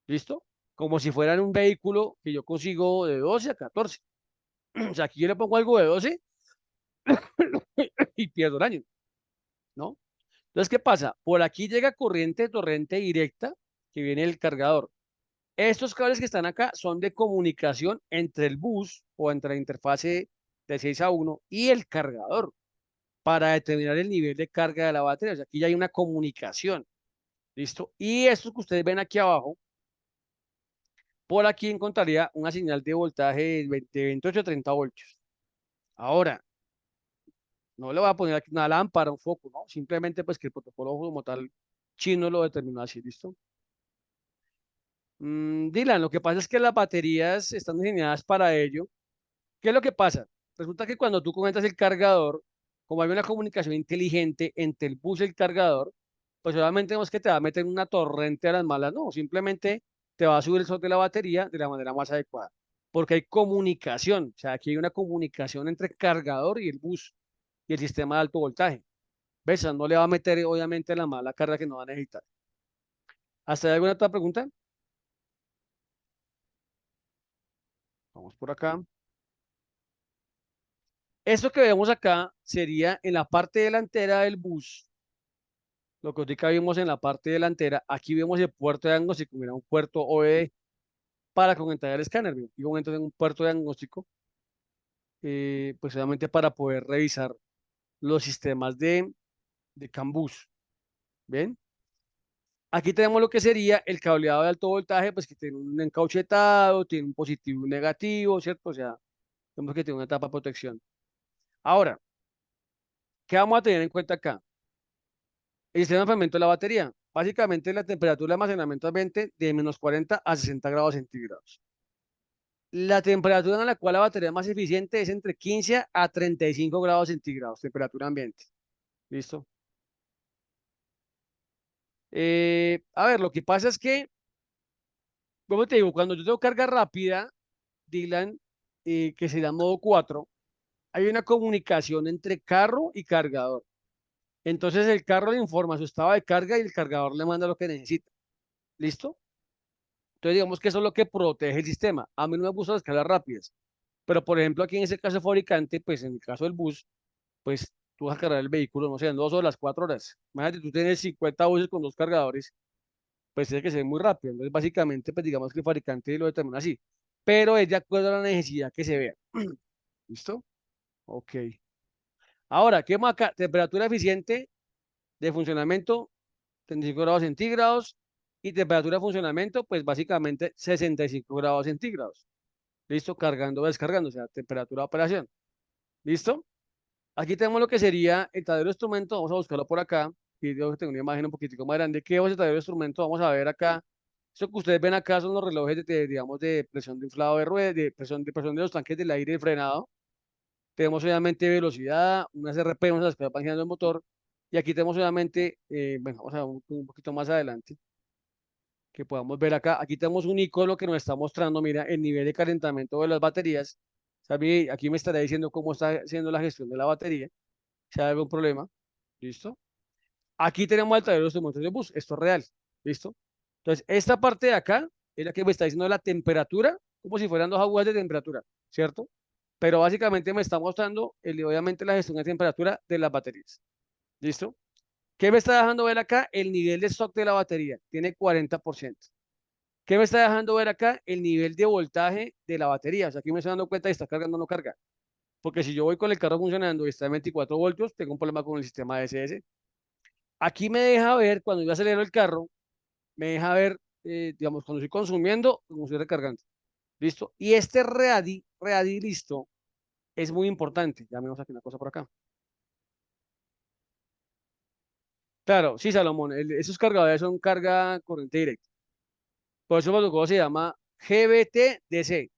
¿listo? Como si fueran un vehículo que yo consigo de 12 a 14. O sea, aquí yo le pongo algo de 12 y pierdo el año, ¿no? Entonces, ¿qué pasa? Por aquí llega corriente torrente directa que viene del cargador. Estos cables que están acá son de comunicación entre el bus o entre la interfase de 6 a 1 y el cargador para determinar el nivel de carga de la batería. O sea, aquí ya hay una comunicación, ¿listo? Y esto que ustedes ven aquí abajo, por aquí encontraría una señal de voltaje de 28 a 30 voltios. Ahora, no le voy a poner aquí una lámpara, un foco, ¿no? Simplemente pues que el protocolo como tal chino lo determinó así, ¿listo? Dylan, lo que pasa es que las baterías están diseñadas para ello. ¿Qué es lo que pasa? Resulta que cuando tú conectas el cargador, como hay una comunicación inteligente entre el bus y el cargador, pues obviamente no es que te va a meter una torrente a las malas, no, simplemente te va a subir el sol de la batería de la manera más adecuada, porque hay comunicación, o sea, aquí hay una comunicación entre el cargador y el bus y el sistema de alto voltaje. ¿Ves? O sea, no le va a meter obviamente la mala carga que no va a necesitar. ¿Hasta ahí alguna otra pregunta? Vamos por acá. Esto que vemos acá sería en la parte delantera del bus. Lo que ahorita vimos en la parte delantera, aquí vemos el puerto de diagnóstico, mira, un puerto OBD para conectar el escáner, mira. Y momento en un puerto de diagnóstico, pues obviamente para poder revisar los sistemas de CAN bus. ¿Ven? Aquí tenemos lo que sería el cableado de alto voltaje, pues que tiene un encauchetado, tiene un positivo y un negativo, ¿cierto? O sea, tenemos que tener una etapa de protección. Ahora, ¿qué vamos a tener en cuenta acá? El sistema de enfriamiento de la batería. Básicamente la temperatura de almacenamiento ambiente de -40 a 60 grados centígrados. La temperatura en la cual la batería es más eficiente es entre 15 a 35 grados centígrados, temperatura ambiente. ¿Listo? A ver, lo que pasa es que, como te digo, cuando yo tengo carga rápida, Dylan, que sería modo 4, hay una comunicación entre carro y cargador. Entonces el carro le informa su estado de carga y el cargador le manda lo que necesita. ¿Listo? Entonces digamos que eso es lo que protege el sistema. A mí no me gustan las cargas rápidas, pero por ejemplo aquí en ese caso fabricante, pues en el caso del bus, pues tú vas a cargar el vehículo, no sé, en 2 horas, 4 horas. Imagínate, tú tienes 50 buses con 2 cargadores, pues tiene que ser muy rápido. Entonces básicamente, pues digamos que el fabricante lo determina así, pero es de acuerdo a la necesidad que se vea. ¿Listo? Ok. Ahora, ¿qué más acá? Temperatura eficiente de funcionamiento, 35 grados centígrados, y temperatura de funcionamiento, pues básicamente 65 grados centígrados. ¿Listo? Cargando o descargando, o sea, temperatura de operación. ¿Listo? Aquí tenemos lo que sería el tablero de instrumento. Vamos a buscarlo por acá. Y yo tengo una imagen un poquitico más grande. ¿Qué es el tablero de instrumento? Vamos a ver acá. Eso que ustedes ven acá son los relojes digamos, de presión de inflado de ruedas, de presión de los tanques del aire y frenado. Tenemos obviamente velocidad, unas RPM, las que va girando el motor. Y aquí tenemos obviamente, bueno, vamos a ver un poquito más adelante, que podamos ver acá. Aquí tenemos un icono que nos está mostrando, mira, el nivel de calentamiento de las baterías. O sea, aquí me estará diciendo cómo está haciendo la gestión de la batería, si hay algún problema. ¿Listo? Aquí tenemos el tablero de instrumentos de bus. Esto es real. ¿Listo? Entonces, esta parte de acá es la que me está diciendo la temperatura, como si fueran dos agujas de temperatura, ¿cierto? Pero básicamente me está mostrando, obviamente, la gestión de temperatura de las baterías. ¿Listo? ¿Qué me está dejando ver acá? El nivel de stock de la batería. Tiene 40%. ¿Qué me está dejando ver acá? El nivel de voltaje de la batería. O sea, aquí me estoy dando cuenta de si está cargando o no carga. Porque si yo voy con el carro funcionando y está en 24 voltios, tengo un problema con el sistema de SS. Aquí me deja ver, cuando yo acelero el carro, me deja ver, digamos, cuando estoy consumiendo, como estoy recargando. ¿Listo? Y este ready listo es muy importante. Ya vemos aquí una cosa por acá. Claro, sí, Salomón, esos cargadores son carga corriente directa. Por eso el protocolo se llama GBT-DC.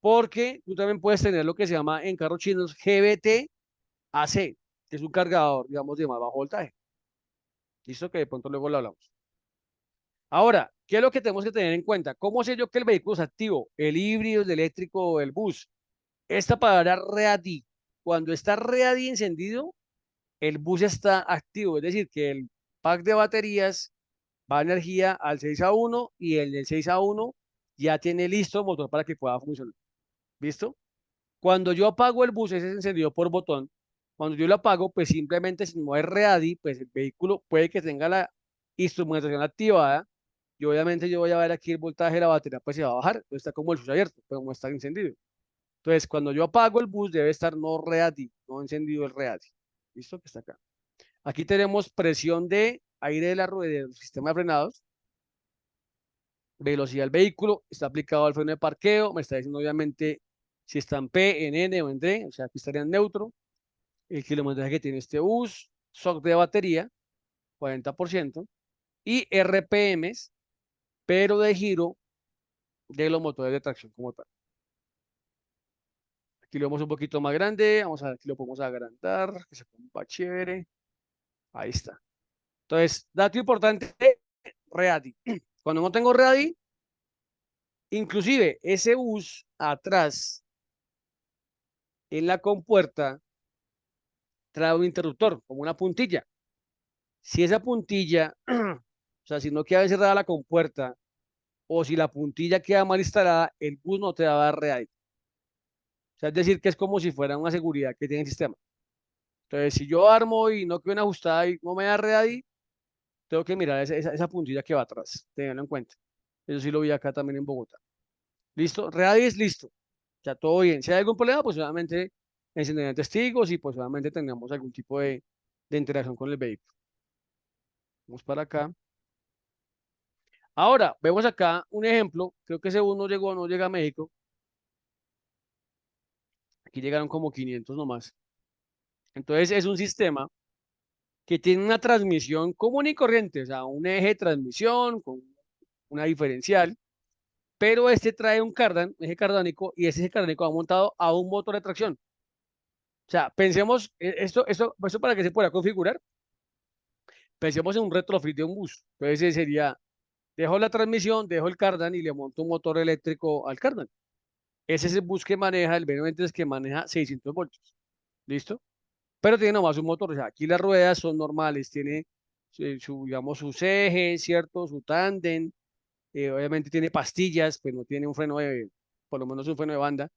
Porque tú también puedes tener lo que se llama en carros chinos GBT-AC, que es un cargador, digamos, de más bajo voltaje. Listo, que de pronto luego lo hablamos. Ahora, ¿qué es lo que tenemos que tener en cuenta? ¿Cómo sé yo que el vehículo es activo? ¿El híbrido, el eléctrico o el bus? Esta palabra ready, cuando está ready encendido, el bus está activo, es decir, que el pack de baterías va a energía al 6 a 1 y el del 6 a 1 ya tiene listo el motor para que pueda funcionar. ¿Listo? Cuando yo apago el bus, ese es encendido por botón. Cuando yo lo apago, pues simplemente si no es ready, pues el vehículo puede que tenga la instrumentación activada y obviamente yo voy a ver aquí el voltaje de la batería, pues se va a bajar, entonces está como el switch abierto, pero no está encendido. Entonces, cuando yo apago el bus, debe estar no ready, no encendido el ready. ¿Listo? Que está acá. Aquí tenemos presión de aire de la rueda del sistema de frenados, velocidad del vehículo, está aplicado al freno de parqueo, me está diciendo obviamente si está en P, en N o en D, o sea, aquí estaría en neutro, el kilometraje que tiene este bus, SOC de batería, 40%, y RPMs, pero de giro de los motores de tracción como tal. Aquí lo vemos un poquito más grande, vamos a ver, aquí lo podemos agrandar, que se ponga chévere, ahí está. Entonces, dato importante, ready. Cuando no tengo ready, inclusive ese bus atrás en la compuerta trae un interruptor, como una puntilla. Si esa puntilla, o sea, si no queda cerrada la compuerta o si la puntilla queda mal instalada, el bus no te va a dar ready. O sea, es decir, que es como si fuera una seguridad que tiene el sistema. Entonces, si yo armo y no quedo en ajustada y no me da ready, tengo que mirar esa puntilla que va atrás, tenganlo en cuenta. Eso sí lo vi acá también en Bogotá. ¿Listo? Ready es listo. Ya todo bien. Si hay algún problema, pues solamente encenderán testigos y pues solamente tengamos algún tipo de interacción con el vehículo. Vamos para acá. Ahora, vemos acá un ejemplo. Creo que ese bus no llega a México. Aquí llegaron como 500 nomás. Entonces es un sistema que tiene una transmisión común y corriente, o sea, un eje de transmisión con una diferencial, pero este trae un cardan, eje cardánico, y ese eje cardánico va montado a un motor de tracción. O sea, pensemos, esto para que se pueda configurar, pensemos en un retrofit de un bus. Entonces ese sería, dejo la transmisión, dejo el cardan y le monto un motor eléctrico al cardan. Ese es el bus que maneja, el B90 es que maneja 600 voltios. ¿Listo? Pero tiene nomás un motor. O sea, aquí las ruedas son normales, tiene digamos, sus ejes, ¿cierto? Su tándem. Obviamente tiene pastillas, pues no tiene un freno por lo menos un freno de banda,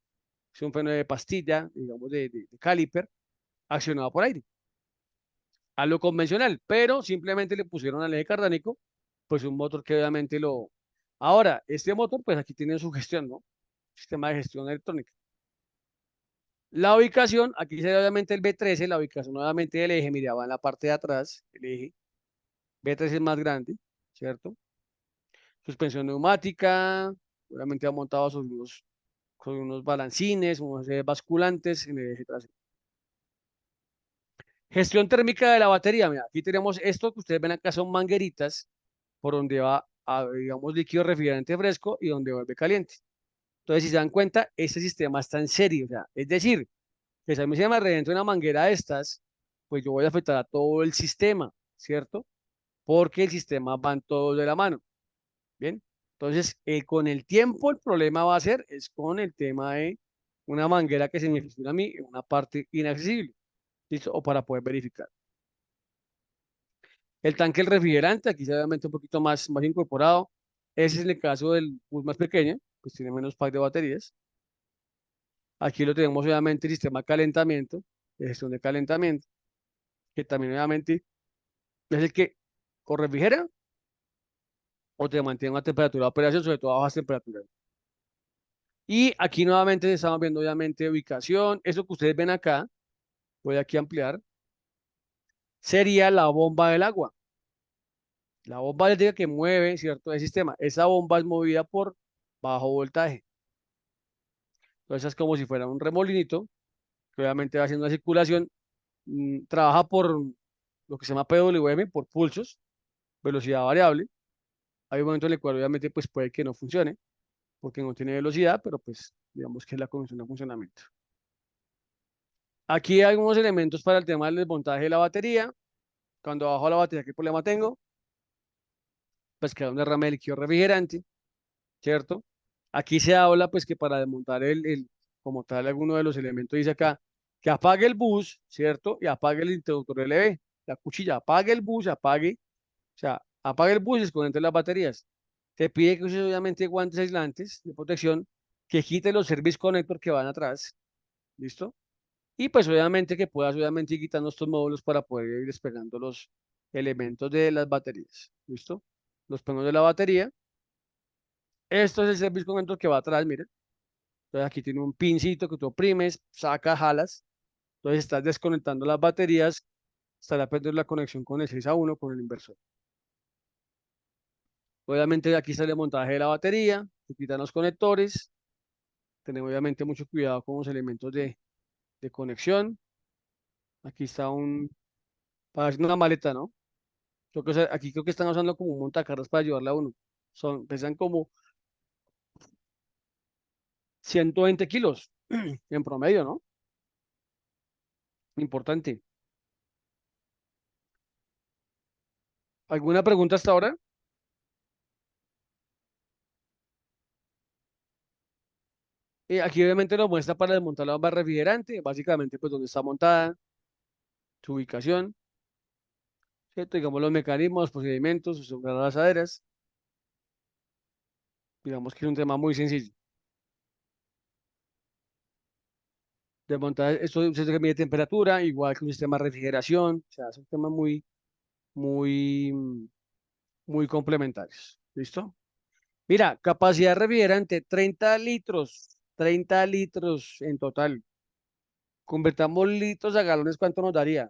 es un freno de pastilla, digamos, de caliper, accionado por aire. A lo convencional, pero simplemente le pusieron al eje cardánico, pues un motor que obviamente lo... Ahora, este motor, pues aquí tiene su gestión, ¿no? Sistema de gestión electrónica. La ubicación, aquí se ve obviamente el B13, la ubicación nuevamente del eje, mira, va en la parte de atrás, el eje. B13 es más grande, ¿cierto? Suspensión neumática, obviamente va montado con unos balancines, unos basculantes en el eje trasero. Gestión térmica de la batería, mira, aquí tenemos esto que ustedes ven acá son mangueritas por donde va, digamos, líquido refrigerante fresco y donde vuelve caliente. Entonces, si se dan cuenta, este sistema está en serie, o sea, es decir, que si a mí se me reventa una manguera de estas, pues yo voy a afectar a todo el sistema, ¿cierto? Porque el sistema van todos de la mano, ¿bien? Entonces, con el tiempo el problema va a ser, es con el tema de una manguera que se me fisura a mí en una parte inaccesible, ¿listo? O para poder verificar. El tanque del refrigerante, aquí se ve obviamente un poquito más incorporado. Ese es el caso del bus más pequeño, pues tiene menos pack de baterías. Aquí lo tenemos obviamente el sistema de calentamiento, de gestión de calentamiento, que también obviamente es el que o refrigera o te mantiene una temperatura de operación, sobre todo a bajas temperaturas. Y aquí nuevamente estamos viendo obviamente ubicación. Eso que ustedes ven acá, voy aquí a ampliar, sería la bomba del agua. La bomba del agua que mueve, ¿cierto? El sistema. Esa bomba es movida por bajo voltaje. Entonces es como si fuera un remolinito, que obviamente va haciendo una circulación. Trabaja por lo que se llama PWM, por pulsos, velocidad variable. Hay un momento en el cual obviamente pues puede que no funcione, porque no tiene velocidad, pero pues digamos que es la condición de funcionamiento. Aquí hay algunos elementos para el tema del desmontaje de la batería. Cuando bajo la batería, ¿qué problema tengo? Pues queda un derrame de líquido refrigerante, ¿cierto? Aquí se habla pues que para desmontar como tal, alguno de los elementos dice acá, que apague el bus, ¿cierto? Y apague el interruptor LV, la cuchilla, apague el bus, apague, o sea, apague el bus y desconecte las baterías. Te pide que uses obviamente guantes aislantes de protección, que quite los service connector que van atrás, ¿listo? Y pues obviamente que puedas obviamente ir quitando estos módulos para poder ir despegando los elementos de las baterías, ¿listo? Los pongo de la batería. Esto es el service connector que va atrás, miren. Entonces aquí tiene un pincito que tú oprimes, sacas, jalas. Entonces estás desconectando las baterías, estará perdiendo la conexión con el 6 a 1 con el inversor. Obviamente aquí sale el montaje de la batería, se quitan los conectores, tenemos obviamente mucho cuidado con los elementos de conexión. Aquí está para hacer una maleta, ¿no? Aquí creo que están usando como un montacargas para ayudarla a uno. Pesan como 120 kilos en promedio, ¿no? Importante. ¿Alguna pregunta hasta ahora? Aquí obviamente nos muestra para desmontar la bomba refrigerante, básicamente pues dónde está montada, su ubicación, ¿cierto? Digamos los mecanismos, los procedimientos, sus lanzaderas. Digamos que es un tema muy sencillo. Desmontar, esto es un sistema que mide temperatura, igual que un sistema de refrigeración, o sea, son temas muy, muy complementarios. ¿Listo? Mira, capacidad refrigerante, 30 litros en total. Convertamos litros a galones, ¿cuánto nos daría?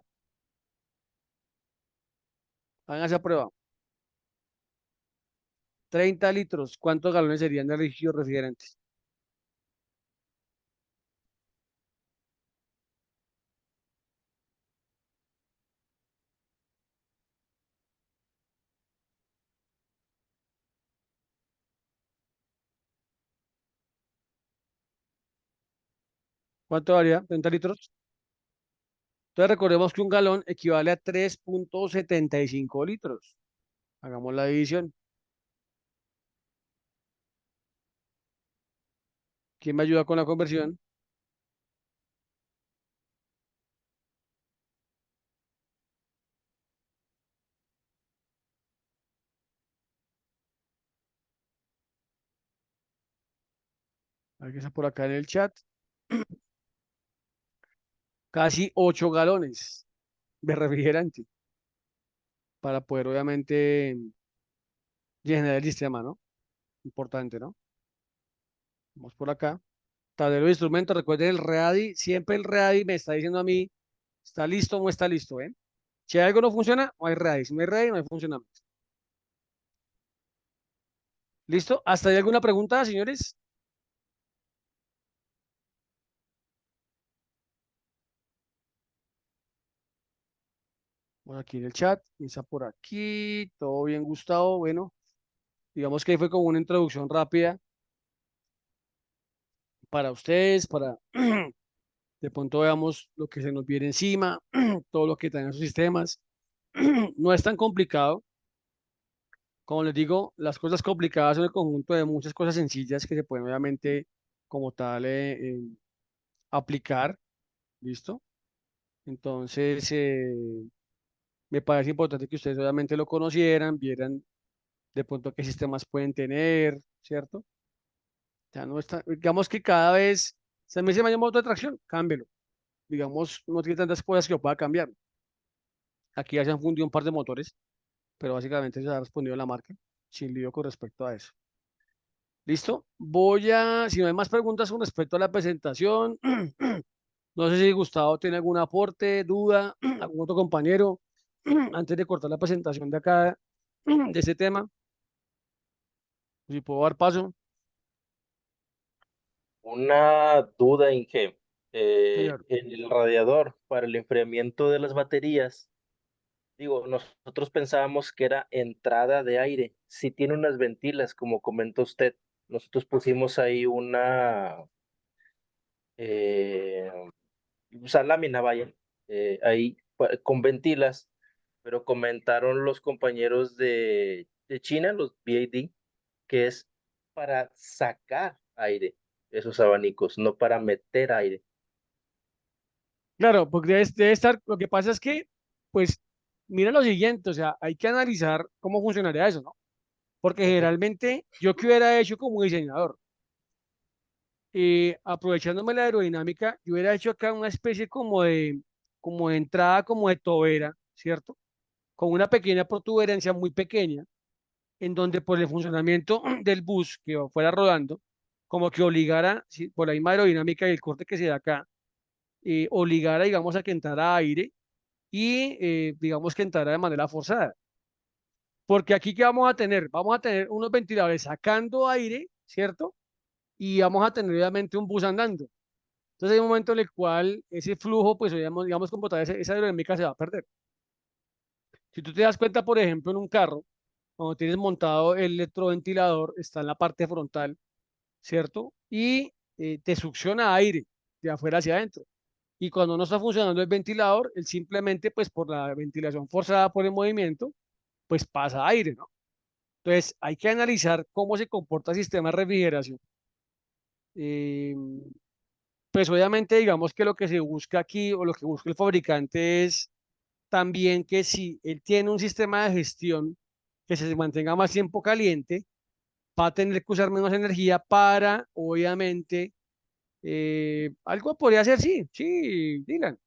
Hagan esa prueba. 30 litros, ¿cuántos galones serían de líquidos refrigerantes? ¿Cuánto daría? 30 litros. Entonces recordemos que un galón equivale a 3,75 litros. Hagamos la división. ¿Quién me ayuda con la conversión? Aquí está por acá en el chat. Casi 8 galones de refrigerante para poder obviamente llenar el sistema, ¿no? Importante, ¿no? Vamos por acá. Tablero de instrumentos, recuerden el READI, siempre el READI me está diciendo a mí, ¿está listo o no está listo, eh? Si algo no funciona, no hay READI. Si no hay READI, no hay funcionamiento. ¿Listo? ¿Hasta ahí alguna pregunta, señores? Bueno, aquí en el chat, está por aquí, todo bien, Gustavo. Bueno, digamos que ahí fue como una introducción rápida para ustedes, para de pronto veamos lo que se nos viene encima, todo lo que traen sus sistemas. No es tan complicado. Como les digo, las cosas complicadas son el conjunto de muchas cosas sencillas que se pueden obviamente como tal aplicar. ¿Listo? Entonces, me parece importante que ustedes obviamente lo conocieran, vieran de pronto qué sistemas pueden tener, ¿cierto? Ya no está, digamos que cada vez, se me dice mayor modo de tracción, cámbielo. Digamos, no tiene tantas cosas que lo pueda cambiar. Aquí ya se han fundido un par de motores, pero básicamente se ha respondido la marca, sin lío con respecto a eso. ¿Listo? Si no hay más preguntas con respecto a la presentación, no sé si Gustavo tiene algún aporte, duda, algún otro compañero, antes de cortar la presentación de acá, de ese tema, si puedo dar paso, Una duda, Inge. señor. En el radiador para el enfriamiento de las baterías, digo, nosotros pensábamos que era entrada de aire. Si tiene unas ventilas, como comentó usted, nosotros pusimos ahí eh, lámina, vaya, ahí con ventilas, pero comentaron los compañeros de China, los BAD, que es para sacar aire, esos abanicos, no para meter aire. Claro, porque debe estar, lo que pasa es que, pues, mira lo siguiente, o sea, hay que analizar cómo funcionaría eso, ¿no? Porque Ujú. generalmente, yo que hubiera hecho como diseñador, aprovechándome la aerodinámica, yo hubiera hecho acá una especie como de entrada, como de tobera, ¿cierto? Con una pequeña protuberancia muy pequeña, en donde por el funcionamiento del bus que fuera rodando, como que obligara, ¿sí? Por la misma aerodinámica y el corte que se da acá, obligara, digamos, a que entrara aire y, digamos, que entrara de manera forzada. Porque aquí, ¿qué vamos a tener? Vamos a tener unos ventiladores sacando aire, ¿cierto? Y vamos a tener, obviamente, un bus andando. Entonces hay un momento en el cual ese flujo, pues digamos como tal, esa aerodinámica se va a perder. Si tú te das cuenta, por ejemplo, en un carro, cuando tienes montado el electroventilador, está en la parte frontal, ¿cierto? Y te succiona aire de afuera hacia adentro. Y cuando no está funcionando el ventilador, él simplemente, pues por la ventilación forzada por el movimiento, pues pasa aire, ¿no? Entonces hay que analizar cómo se comporta el sistema de refrigeración. Eh, pues obviamente digamos que lo que se busca aquí o lo que busca el fabricante es también que si él tiene un sistema de gestión que se mantenga más tiempo caliente, va a tener que usar menos energía para, obviamente, algo podría ser, sí, sí, Dylan.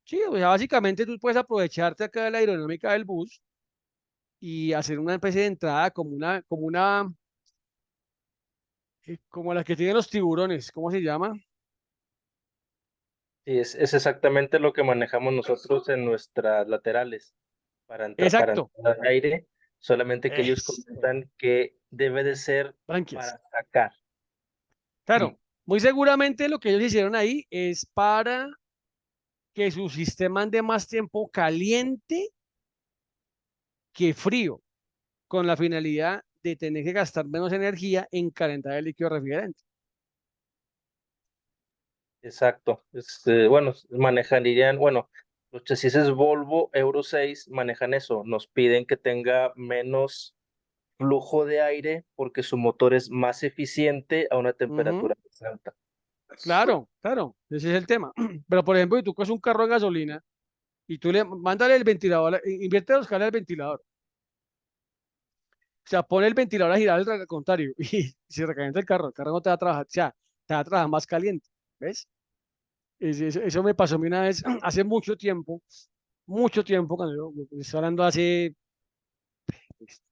Sí, o sea, básicamente tú puedes aprovecharte acá de la aerodinámica del bus y hacer una especie de entrada como la que tienen los tiburones, ¿cómo se llama? Y es exactamente lo que manejamos nosotros en nuestras laterales para Exacto, entrar aire, solamente que ellos es, comentan que debe de ser branquias. para sacar. Claro, Sí, muy seguramente lo que ellos hicieron ahí es para que su sistema ande más tiempo caliente que frío, con la finalidad de tener que gastar menos energía en calentar el líquido refrigerante. exacto. Bueno, manejarían, bueno, los chasis Volvo Euro 6 manejan eso, nos piden que tenga menos flujo de aire porque su motor es más eficiente a una Ujú. temperatura más alta. Claro, claro, ese es el tema. Pero por ejemplo, si tú coges un carro de gasolina y tú le mándale el ventilador, invierte los cables al ventilador. O sea, pone el ventilador a girar al contrario y se recalienta el carro no te va a trabajar, o sea, te va a trabajar más caliente, ¿ves? Eso me pasó a mí una vez hace mucho tiempo, cuando yo estoy hablando hace pues,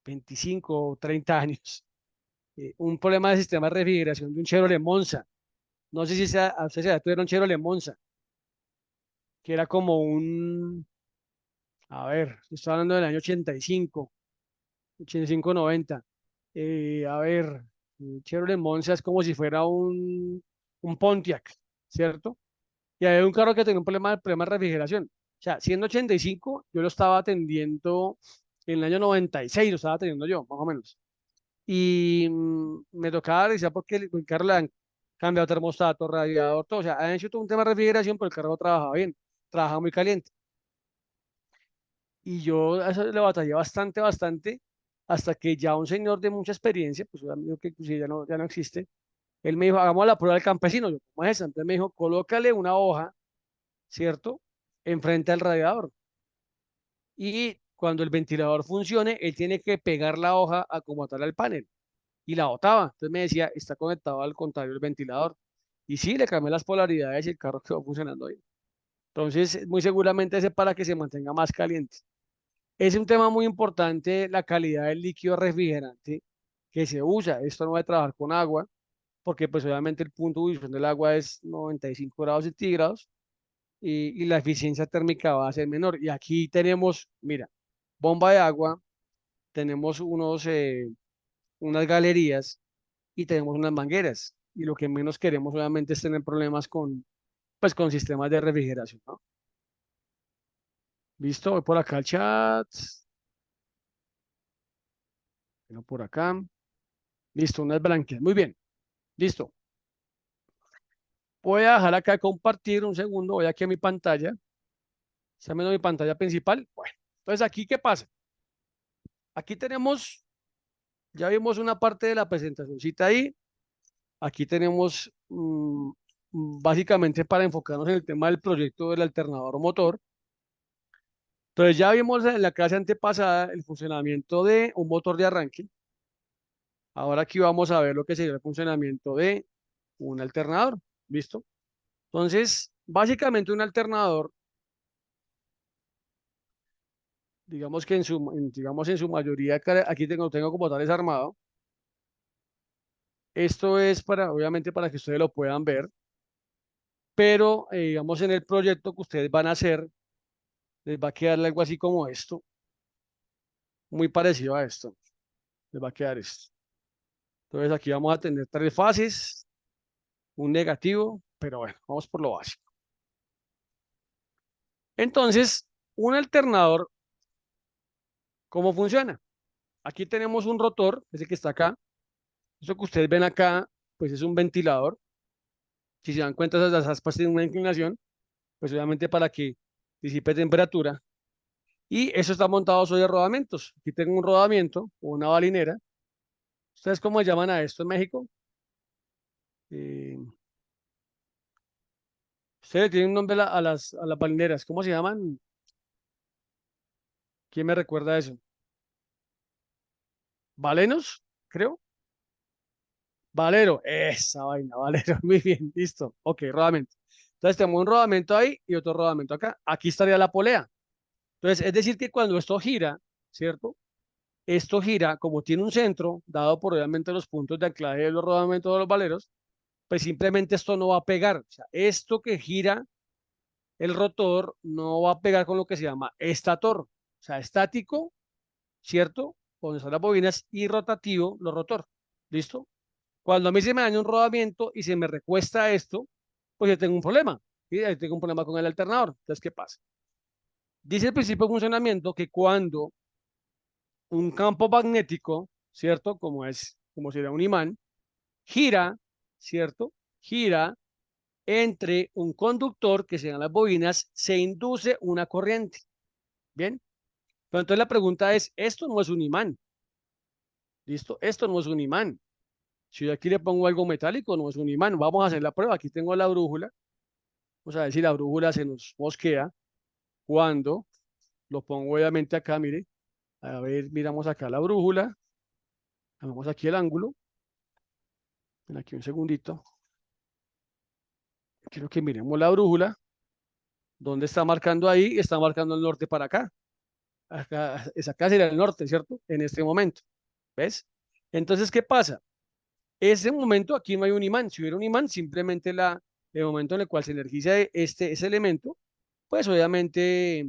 25 o 30 años, un problema de sistema de refrigeración de un Chevrolet Monza. No sé si a usted se tuvieron un Chevrolet Monza, que era como a ver, estoy hablando del año 85, 90. A ver, Chevrolet Monza es como si fuera un Pontiac, ¿cierto? Y había un carro que tenía un problema de refrigeración. O sea, siendo 85, yo lo estaba atendiendo en el año 96, lo estaba atendiendo yo, más o menos. Y me tocaba revisar porque el carro le han cambiado termostato, radiador, todo. O sea, han hecho todo un tema de refrigeración, pero el carro no trabajaba bien, trabajaba muy caliente. Y yo a eso le batallé bastante, bastante, hasta que ya un señor de mucha experiencia, pues un amigo que inclusive ya no existe, él me dijo, hagamos la prueba del campesino. Yo, ¿cómo es esa? Entonces me dijo, colócale una hoja, ¿cierto? Enfrente al radiador. Y cuando el ventilador funcione, él tiene que pegar la hoja a como tal al panel. Y la botaba. Entonces me decía, está conectado al contrario del ventilador. Y sí, le cambié las polaridades y el carro quedó funcionando bien. Entonces, muy seguramente ese para que se mantenga más caliente. Es un tema muy importante la calidad del líquido refrigerante que se usa. Esto no va a trabajar con agua, porque pues obviamente el punto de ebullición del agua es 95 grados centígrados y la eficiencia térmica va a ser menor. Y aquí tenemos, mira, bomba de agua, tenemos unas galerías y tenemos unas mangueras. Y lo que menos queremos obviamente es tener problemas pues, con sistemas de refrigeración, ¿no? Listo, voy por acá el chat. Vengo por acá. Listo, unas blanqueas. Muy bien, listo. Voy a dejar acá de compartir un segundo. Voy aquí a mi pantalla. ¿Está viendo mi pantalla principal? Bueno, entonces aquí, ¿qué pasa? Aquí tenemos, ya vimos una parte de la presentacióncita ahí. Aquí tenemos básicamente para enfocarnos en el tema del proyecto del alternador motor. Entonces ya vimos en la clase antepasada el funcionamiento de un motor de arranque. Ahora aquí vamos a ver lo que sería el funcionamiento de un alternador. ¿Listo? Entonces, básicamente un alternador, digamos que digamos en su mayoría, aquí tengo como tal desarmado. Esto es para, obviamente, para que ustedes lo puedan ver, pero digamos en el proyecto que ustedes van a hacer, les va a quedar algo así como esto, muy parecido a esto. Les va a quedar esto. Entonces aquí vamos a tener tres fases, un negativo, pero bueno, vamos por lo básico. Entonces, un alternador, ¿cómo funciona? Aquí tenemos un rotor, ese que está acá. Eso que ustedes ven acá, pues es un ventilador. Si se dan cuenta, esas aspas tienen una inclinación, pues obviamente para que disipe temperatura. Y eso está montado sobre rodamientos. Aquí tengo un rodamiento o una balinera. ¿Ustedes cómo llaman a esto en México? Eh, ustedes tienen un nombre a las balineras. ¿Cómo se llaman? ¿Quién me recuerda eso? ¿Balenos? Creo. Valero. Esa vaina, valero. Muy bien, listo. Ok, rodamiento. Entonces tenemos un rodamiento ahí y otro rodamiento acá. Aquí estaría la polea. Entonces, es decir que cuando esto gira, ¿cierto? Esto gira, como tiene un centro, dado por obviamente los puntos de anclaje de los rodamientos de los valeros, pues simplemente esto no va a pegar. O sea, esto que gira el rotor no va a pegar con lo que se llama estator. O sea, estático, ¿cierto? Donde están las bobinas y rotativo, los rotor. ¿Listo? Cuando a mí se me daña un rodamiento y se me recuesta esto, pues yo tengo un problema. ¿Sí? Ahí tengo un problema con el alternador. Entonces, ¿qué pasa? Dice el principio de funcionamiento que cuando un campo magnético, ¿cierto? Como sería un imán, gira, ¿cierto? Gira entre un conductor, que sean las bobinas, se induce una corriente. ¿Bien? Pero entonces la pregunta es, esto no es un imán, ¿listo? Esto no es un imán. Si yo aquí le pongo algo metálico, no es un imán. Vamos a hacer la prueba. Aquí tengo la brújula. Vamos a ver si la brújula se nos mosquea cuando lo pongo obviamente acá, mire. A ver, miramos acá la brújula. Vamos aquí el ángulo. Ven aquí un segundito. Quiero que miremos la brújula. ¿Dónde está marcando ahí? Está marcando el norte para acá. Acá sería el norte, ¿cierto? En este momento. ¿Ves? Entonces, ¿qué pasa? Ese momento aquí no hay un imán. Si hubiera un imán, simplemente el momento en el cual se energiza ese elemento, pues obviamente,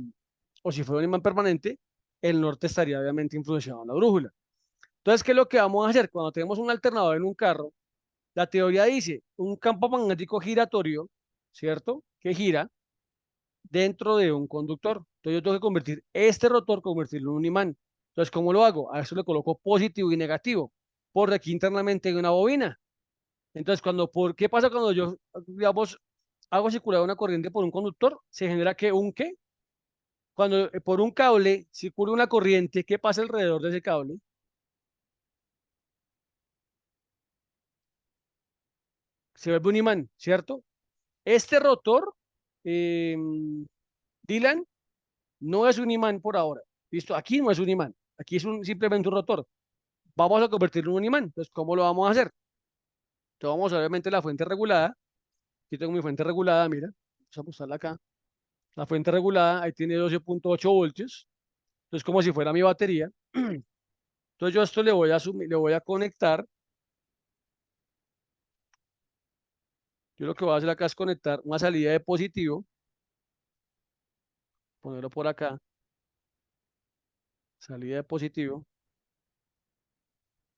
o si fuera un imán permanente, el norte estaría obviamente influenciado en la brújula. Entonces, ¿qué es lo que vamos a hacer? Cuando tenemos un alternador en un carro, la teoría dice un campo magnético giratorio, ¿cierto? Que gira dentro de un conductor. Entonces yo tengo que convertir este rotor, convertirlo en un imán. Entonces, ¿cómo lo hago? A eso le coloco positivo y negativo. Por aquí internamente hay una bobina. Entonces, ¿qué pasa cuando yo, digamos, hago circular una corriente por un conductor? Se genera que un qué. Cuando por un cable circula una corriente, ¿qué pasa alrededor de ese cable? Se vuelve un imán, ¿cierto? Este rotor, eh, Dylan, no es un imán por ahora. ¿Listo? Aquí no es un imán. Aquí es simplemente un rotor. Vamos a convertirlo en un imán. Entonces, ¿cómo lo vamos a hacer? Entonces, vamos a obviamente la fuente regulada. Aquí tengo mi fuente regulada, mira. Vamos a pulsarla acá. La fuente regulada, ahí tiene 12.8 voltios. Entonces, como si fuera mi batería. Entonces, yo a esto le voy a conectar. Yo lo que voy a hacer acá es conectar una salida de positivo. Ponerlo por acá. Salida de positivo.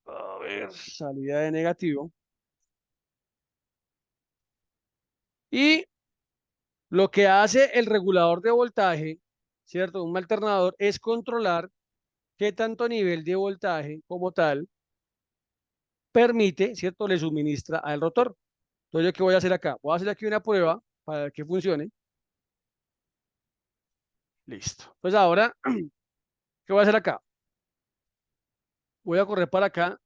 A ver, salida de negativo. Y lo que hace el regulador de voltaje, ¿cierto? Un alternador es controlar qué tanto nivel de voltaje como tal permite, ¿cierto? Le suministra al rotor. Entonces, ¿yo qué voy a hacer acá? Voy a hacer aquí una prueba para que funcione. Listo. Pues ahora, ¿qué voy a hacer acá? Voy a correr para acá.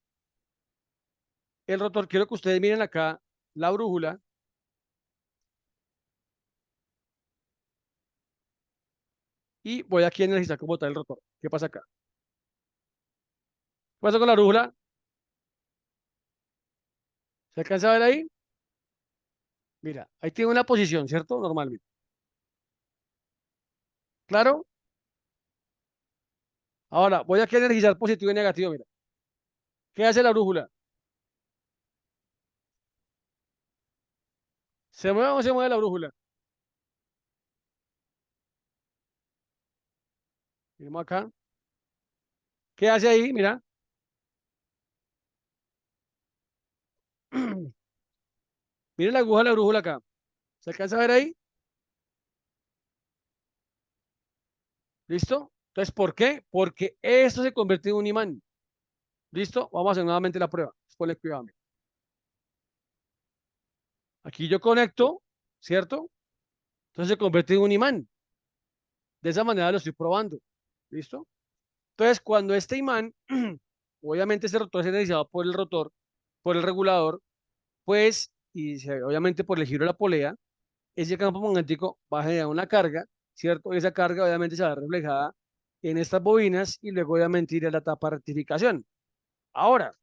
El rotor, quiero que ustedes miren acá la brújula y voy aquí a analizar cómo está el rotor. ¿Qué pasa acá? ¿Qué pasa con la brújula? ¿Se alcanza a ver ahí? Mira, ahí tiene una posición, ¿cierto? Normalmente. ¿Claro? Ahora, voy aquí a energizar positivo y negativo, mira. ¿Qué hace la brújula? ¿Se mueve o no se mueve la brújula? Miremos acá. ¿Qué hace ahí? Mira. Mira la aguja de la brújula acá. ¿Se alcanza a ver ahí? ¿Listo? Entonces, ¿por qué? Porque esto se convierte en un imán. ¿Listo? Vamos a hacer nuevamente la prueba. Ponle cuidado. Mira. Aquí yo conecto, ¿cierto? Entonces se convierte en un imán. De esa manera lo estoy probando. ¿Listo? Entonces, cuando este imán, obviamente este rotor es energizado por el rotor, por el regulador, pues, obviamente por el giro de la polea, ese campo magnético va a generar una carga, ¿cierto? Esa carga obviamente se va a ver reflejada en estas bobinas y luego obviamente ir a la etapa de rectificación. Ahora,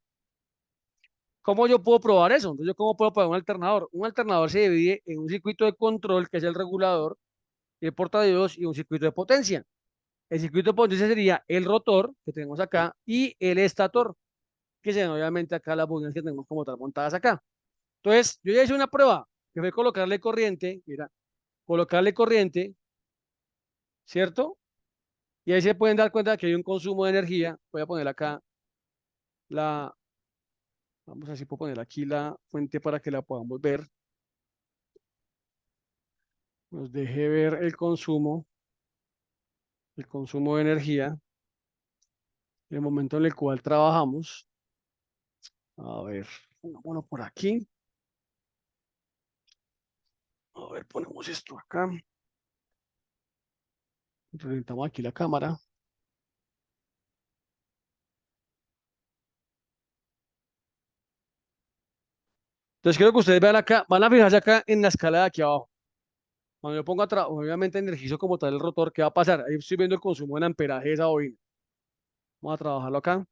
¿cómo yo puedo probar eso? Entonces, ¿yo cómo puedo probar un alternador? Un alternador se divide en un circuito de control, que es el regulador, el portadiodos y un circuito de potencia. El circuito de potencia sería el rotor que tenemos acá y el estator, que sean obviamente acá las bobinas que tenemos como tal montadas acá. Entonces, yo ya hice una prueba, que fue colocarle corriente, mira, colocarle corriente, ¿cierto? Y ahí se pueden dar cuenta que hay un consumo de energía. Voy a poner acá la, vamos a ver si puedo poner aquí la fuente para que la podamos ver. Nos deje ver el consumo de energía, el momento en el cual trabajamos. A ver, pongámoslo por aquí. A ver, ponemos esto acá. Presentamos aquí la cámara. Entonces quiero que ustedes vean acá, van a fijarse acá en la escala de aquí abajo. Cuando yo pongo, obviamente energizo como tal el rotor, ¿qué va a pasar? Ahí estoy viendo el consumo en amperaje de esa bobina. Vamos a trabajarlo acá.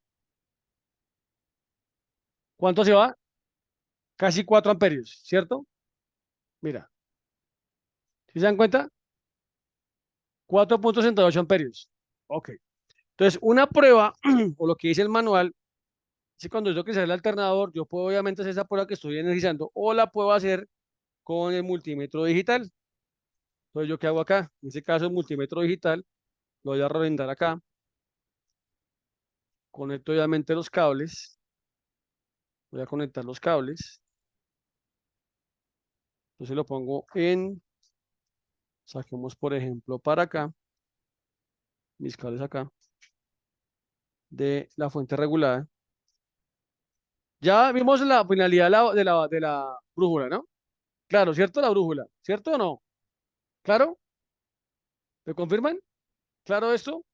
¿Cuánto se va? Casi 4 amperios, ¿cierto? Mira, ¿sí se dan cuenta? 4,68 amperios. Ok. Entonces, una prueba, o lo que dice el manual, es que cuando yo que el alternador, yo puedo obviamente hacer esa prueba que estoy energizando, o la puedo hacer con el multímetro digital. Entonces, ¿yo qué hago acá? En este caso, el multímetro digital, lo voy a reventar acá, conecto obviamente los cables, voy a conectar los cables, entonces lo pongo saquemos por ejemplo para acá, mis cables acá, de la fuente regulada. Ya vimos la finalidad de la brújula, ¿no? Claro, ¿cierto? La brújula, ¿cierto o no? ¿Claro? ¿Me confirman? ¿Claro esto?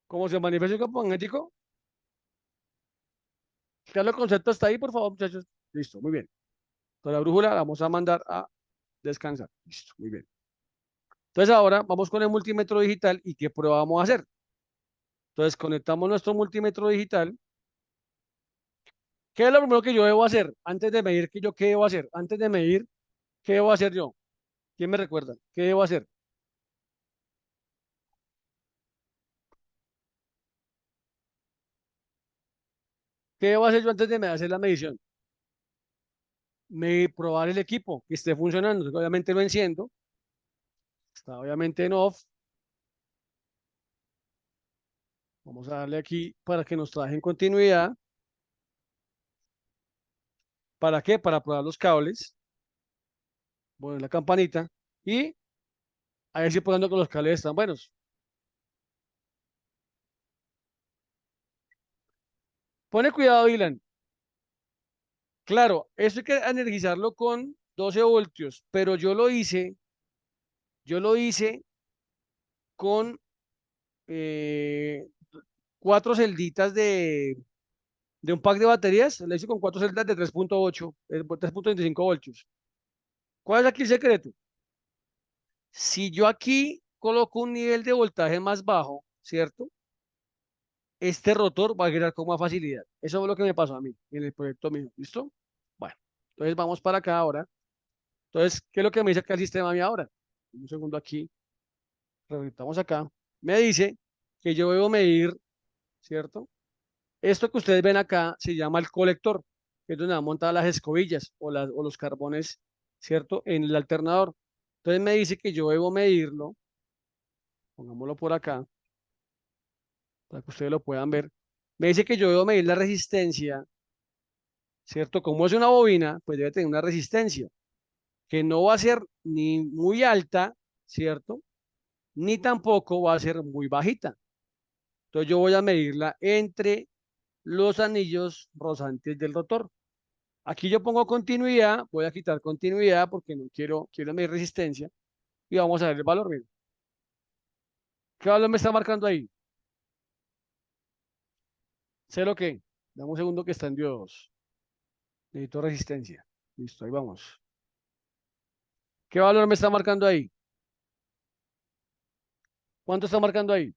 ¿Cómo se manifiesta el campo magnético? Claro, el concepto está ahí, por favor, muchachos. Listo, muy bien. Entonces la brújula la vamos a mandar a descansar. Listo, muy bien. Entonces ahora vamos con el multímetro digital y ¿qué prueba vamos a hacer? Entonces conectamos nuestro multímetro digital. ¿Qué es lo primero que yo debo hacer? Antes de medir, ¿qué debo hacer? Antes de medir, ¿qué debo hacer yo? ¿Quién me recuerda? ¿Qué debo hacer? ¿Qué debo hacer yo antes de hacer la medición? Probar el equipo, que esté funcionando. Entonces, obviamente lo enciendo. Está obviamente en off. Vamos a darle aquí para que nos traje en continuidad. ¿Para qué? Para probar los cables. Poner la campanita. Y a ver si probando que los cables están buenos. Pone cuidado, Dylan. Claro, eso hay que energizarlo con 12 voltios, pero yo lo hice con eh, 4 celditas de un pack de baterías. Lo hice con 4 celdas de 3,8, 3,25 voltios. ¿Cuál es aquí el secreto? Si yo aquí coloco un nivel de voltaje más bajo, ¿cierto? este rotor va a girar con más facilidad. Eso es lo que me pasó a mí en el proyecto mío. ¿Listo? Bueno, entonces vamos para acá ahora. Entonces, ¿qué es lo que me dice acá el sistema a mí ahora? Un segundo aquí, revisamos acá. Me dice que yo debo medir, ¿cierto? Esto que ustedes ven acá se llama el colector, que es donde van montadas las escobillas o los carbones, ¿cierto? En el alternador. Entonces me dice que yo debo medirlo, pongámoslo por acá, para que ustedes lo puedan ver. Me dice que yo debo medir la resistencia, ¿cierto? Como es una bobina, pues debe tener una resistencia, que no va a ser ni muy alta, ¿cierto? Ni tampoco va a ser muy bajita. Entonces yo voy a medirla entre los anillos rosantes del rotor. Aquí yo pongo continuidad, voy a quitar continuidad porque no quiero medir resistencia y vamos a ver el valor. Miren. ¿Qué valor me está marcando ahí? Sé lo que. Dame un segundo que está en diodos. Necesito resistencia. Listo, ahí vamos. ¿Qué valor me está marcando ahí? ¿Cuánto está marcando ahí?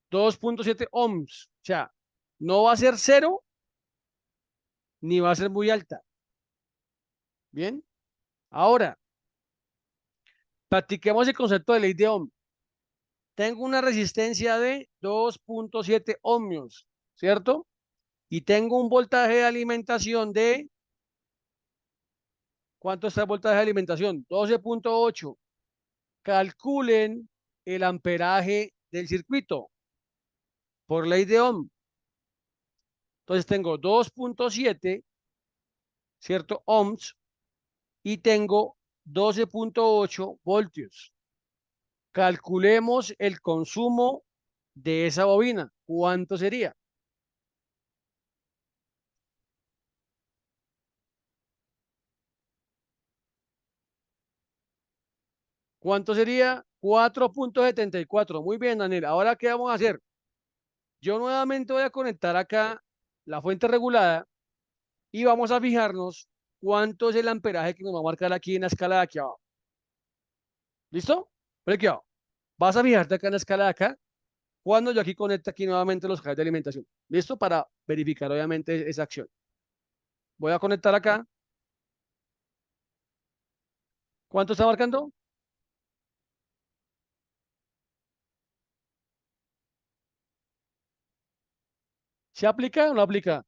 2.7 ohms. O sea, no va a ser cero ni va a ser muy alta. Bien. Ahora, practiquemos el concepto de ley de Ohm. Tengo una resistencia de 2.7 ohmios, ¿cierto? Y tengo un voltaje de alimentación de, ¿cuánto está el voltaje de alimentación? 12.8. Calculen el amperaje del circuito por ley de Ohm. Entonces tengo 2.7, ¿cierto? Ohms y tengo 12.8 voltios. Calculemos el consumo de esa bobina. ¿Cuánto sería? ¿Cuánto sería? 4.74. Muy bien, Daniel. Ahora, ¿qué vamos a hacer? Yo nuevamente voy a conectar acá la fuente regulada y vamos a fijarnos cuánto es el amperaje que nos va a marcar aquí en la escala de aquí abajo. ¿Listo? Pero aquí abajo. Vas a fijarte acá en la escala de acá cuando yo aquí conecte aquí nuevamente los cables de alimentación. ¿Listo? Para verificar obviamente esa acción. Voy a conectar acá. ¿Cuánto está marcando? ¿Se aplica o no aplica?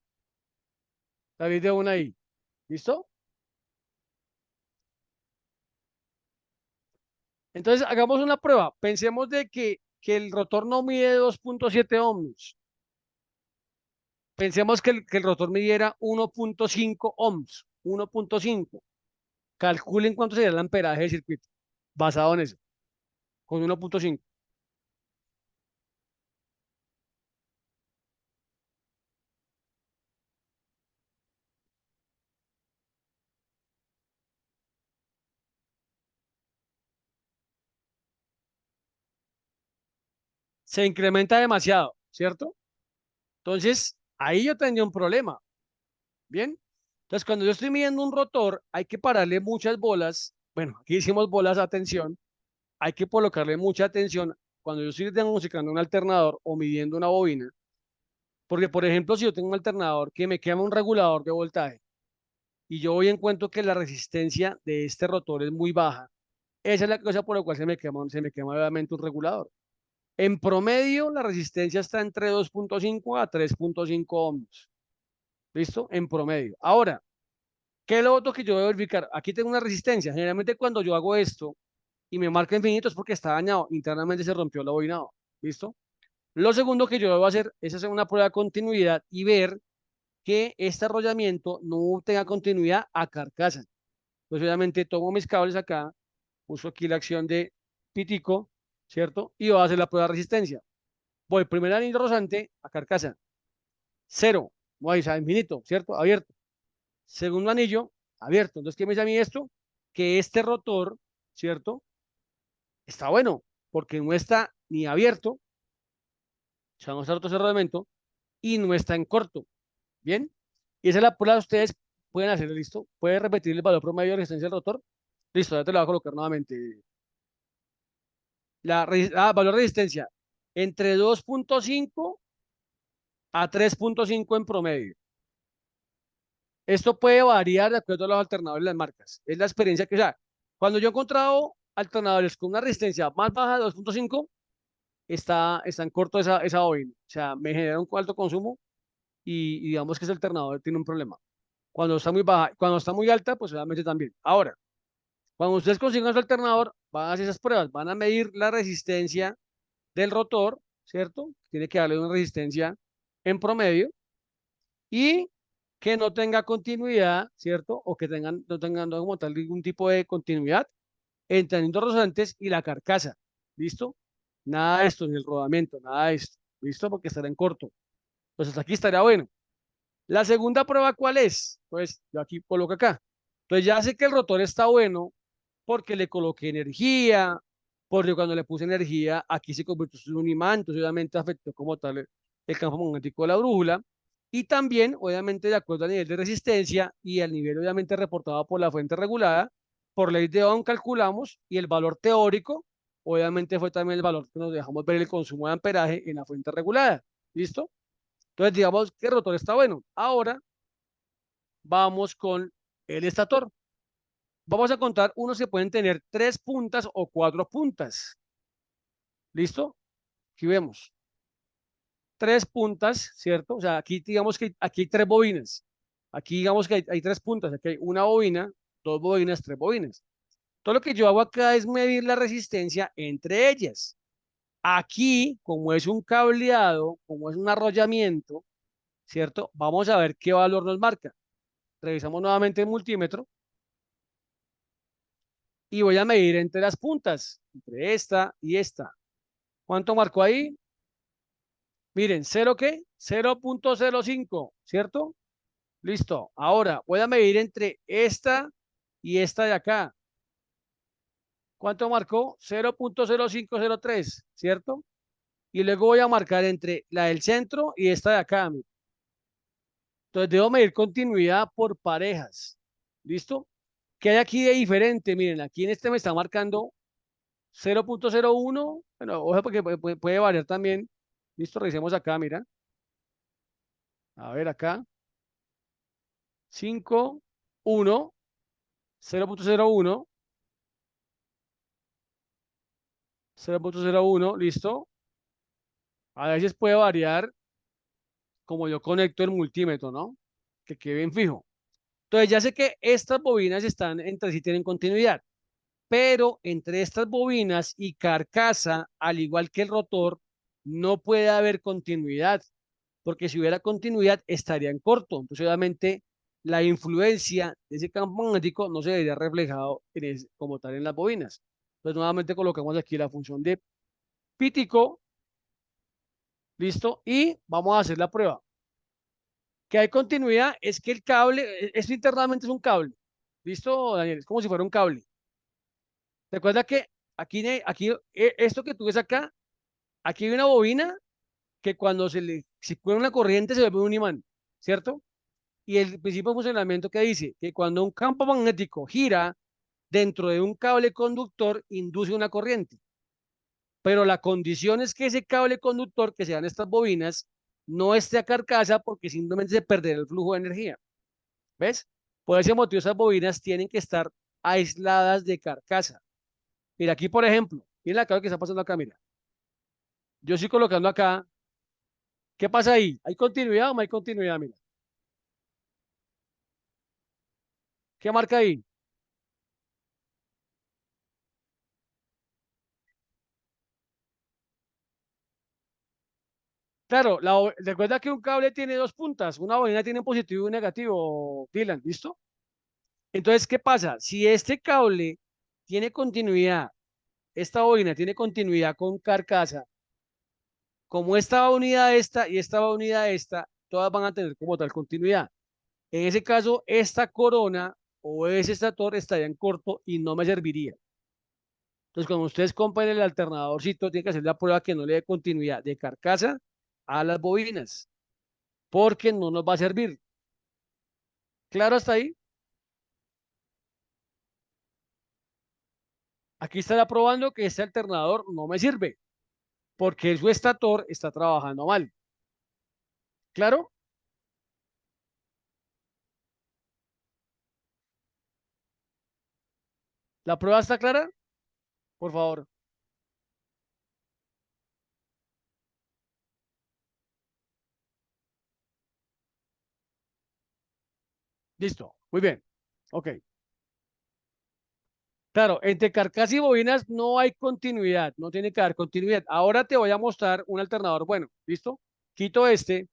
La ley de una ahí. ¿Listo? Entonces, hagamos una prueba. Pensemos de que el rotor no mide 2.7 ohms. Pensemos que el rotor midiera 1.5 ohms. 1.5. Calculen cuánto sería el amperaje del circuito basado en eso, con 1.5. Se incrementa demasiado, ¿cierto? Entonces, ahí yo tendría un problema. Bien. Entonces, cuando yo estoy midiendo un rotor, hay que pararle muchas bolas. Bueno, aquí hicimos bolas, atención. Hay que colocarle mucha atención cuando yo estoy diagnosticando un alternador o midiendo una bobina. Porque, por ejemplo, si yo tengo un alternador que me quema un regulador de voltaje y yo voy en cuenta que la resistencia de este rotor es muy baja, esa es la cosa por la cual se me quema obviamente un regulador. En promedio, la resistencia está entre 2.5 a 3.5 ohms. ¿Listo? En promedio. Ahora, ¿qué es lo otro que yo debo verificar? Aquí tengo una resistencia. Generalmente cuando yo hago esto y me marca infinito es porque está dañado. Internamente se rompió el bobinado. ¿Listo? Lo segundo que yo debo hacer es hacer una prueba de continuidad y ver que este arrollamiento no tenga continuidad a carcasa. Pues obviamente tomo mis cables acá, uso aquí la acción de pitico, ¿cierto? Y voy a hacer la prueba de resistencia. Voy, primer anillo rozante a carcasa, cero, voy a infinito, ¿cierto? Abierto. Segundo anillo, abierto. Entonces, ¿qué me dice a mí esto? Que este rotor, ¿cierto? Está bueno, porque no está ni abierto, o sea, no está roto ese rodamiento, y no está en corto, ¿bien? Y esa es la prueba que ustedes pueden hacer, ¿listo? Pueden repetir el valor promedio de resistencia del rotor. Listo, ya te lo voy a colocar nuevamente. Valor de resistencia, entre 2.5 a 3.5 en promedio. Esto puede variar de acuerdo a los alternadores de las marcas. Es la experiencia que, o sea, cuando yo he encontrado alternadores con una resistencia más baja de 2.5, está en corto esa bobina. O sea, me genera un alto consumo y digamos que ese alternador tiene un problema. Cuando está muy baja, cuando está muy alta, pues obviamente también. Ahora, cuando ustedes consigan su alternador, van a hacer esas pruebas, van a medir la resistencia del rotor, ¿cierto? Tiene que darle una resistencia en promedio y que no tenga continuidad, ¿cierto? O que no tengan como tal ningún tipo de continuidad entre los rodantes y la carcasa. ¿Listo? Nada de esto, ni el rodamiento, nada de esto. ¿Listo? Porque estará en corto. Pues hasta aquí estaría bueno. La segunda prueba, ¿cuál es? Pues yo aquí coloco acá. Entonces ya sé que el rotor está bueno porque le coloqué energía, porque cuando le puse energía, aquí se convirtió en un imán, entonces obviamente afectó como tal el campo magnético de la brújula. Y también, obviamente, de acuerdo al nivel de resistencia y al nivel, obviamente, reportado por la fuente regulada, por ley de Ohm calculamos y el valor teórico, obviamente, fue también el valor que nos dejamos ver el consumo de amperaje en la fuente regulada. ¿Listo? Entonces, digamos que el rotor está bueno. Ahora vamos con el estator. Vamos a contar unos que pueden tener 3 puntas o 4 puntas. ¿Listo? Aquí vemos 3 puntas, ¿cierto? O sea, aquí digamos que aquí hay 3 bobinas. Aquí digamos que hay 3 puntas. Aquí hay una bobina, 2 bobinas, 3 bobinas. Todo lo que yo hago acá es medir la resistencia entre ellas. Aquí, como es un cableado, como es un arrollamiento, ¿cierto? Vamos a ver qué valor nos marca. Revisamos nuevamente el multímetro y voy a medir entre las puntas, entre esta y esta. ¿Cuánto marcó ahí? Miren, ¿cero qué? 0.05, ¿cierto? Listo. Ahora voy a medir entre esta y esta de acá. ¿Cuánto marcó? 0.0503, ¿cierto? Y luego voy a marcar entre la del centro y esta de acá. Entonces debo medir continuidad por parejas. ¿Listo? ¿Qué hay aquí de diferente? Miren, aquí en este me está marcando 0.01. Bueno, ojo porque puede variar también. Listo, revisemos acá, mira. A ver acá. 5, 1, 0.01, 0.01, listo. A veces puede variar como yo conecto el multímetro, ¿no? Que quede bien fijo. Entonces ya sé que estas bobinas están entre sí tienen continuidad, pero entre estas bobinas y carcasa, al igual que el rotor, no puede haber continuidad, porque si hubiera continuidad estaría en corto. Entonces obviamente la influencia de ese campo magnético no se vería reflejado como tal en las bobinas. Entonces nuevamente colocamos aquí la función de pítico, listo, y vamos a hacer la prueba. Que hay continuidad es que el cable, esto internamente es un cable, listo, Daniel, es como si fuera un cable. Recuerda que esto que tú ves acá, aquí hay una bobina que cuando se pone una corriente se vuelve un imán, ¿cierto? Y el principio de funcionamiento que dice que cuando un campo magnético gira dentro de un cable conductor, induce una corriente. Pero la condición es que ese cable conductor, que sean estas bobinas, no esté a carcasa porque simplemente se perderá el flujo de energía. ¿Ves? Por ese motivo, esas bobinas tienen que estar aisladas de carcasa. Mira, aquí, por ejemplo, mira acá lo que está pasando acá, mira. Yo estoy colocando acá. ¿Qué pasa ahí? ¿Hay continuidad o no hay continuidad? Mira. ¿Qué marca ahí? Claro, recuerda que un cable tiene 2 puntas. Una bobina tiene un positivo y un negativo, Dylan, ¿listo? Entonces, ¿qué pasa? Si este cable tiene continuidad, esta bobina tiene continuidad con carcasa, como esta va unida a esta y esta va unida a esta, todas van a tener como tal continuidad. En ese caso, esta corona o ese estator estaría en corto y no me serviría. Entonces, cuando ustedes compren el alternadorcito, tienen que hacer la prueba que no le dé continuidad de carcasa a las bobinas, porque no nos va a servir. ¿Claro hasta ahí? Aquí estará probando que este alternador no me sirve porque su estator está trabajando mal. ¿Claro? ¿La prueba está clara? Por favor. Listo. Muy bien. Ok. Claro, entre carcasa y bobinas no hay continuidad, no tiene que haber continuidad. Ahora te voy a mostrar un alternador bueno. ¿Listo? Quito este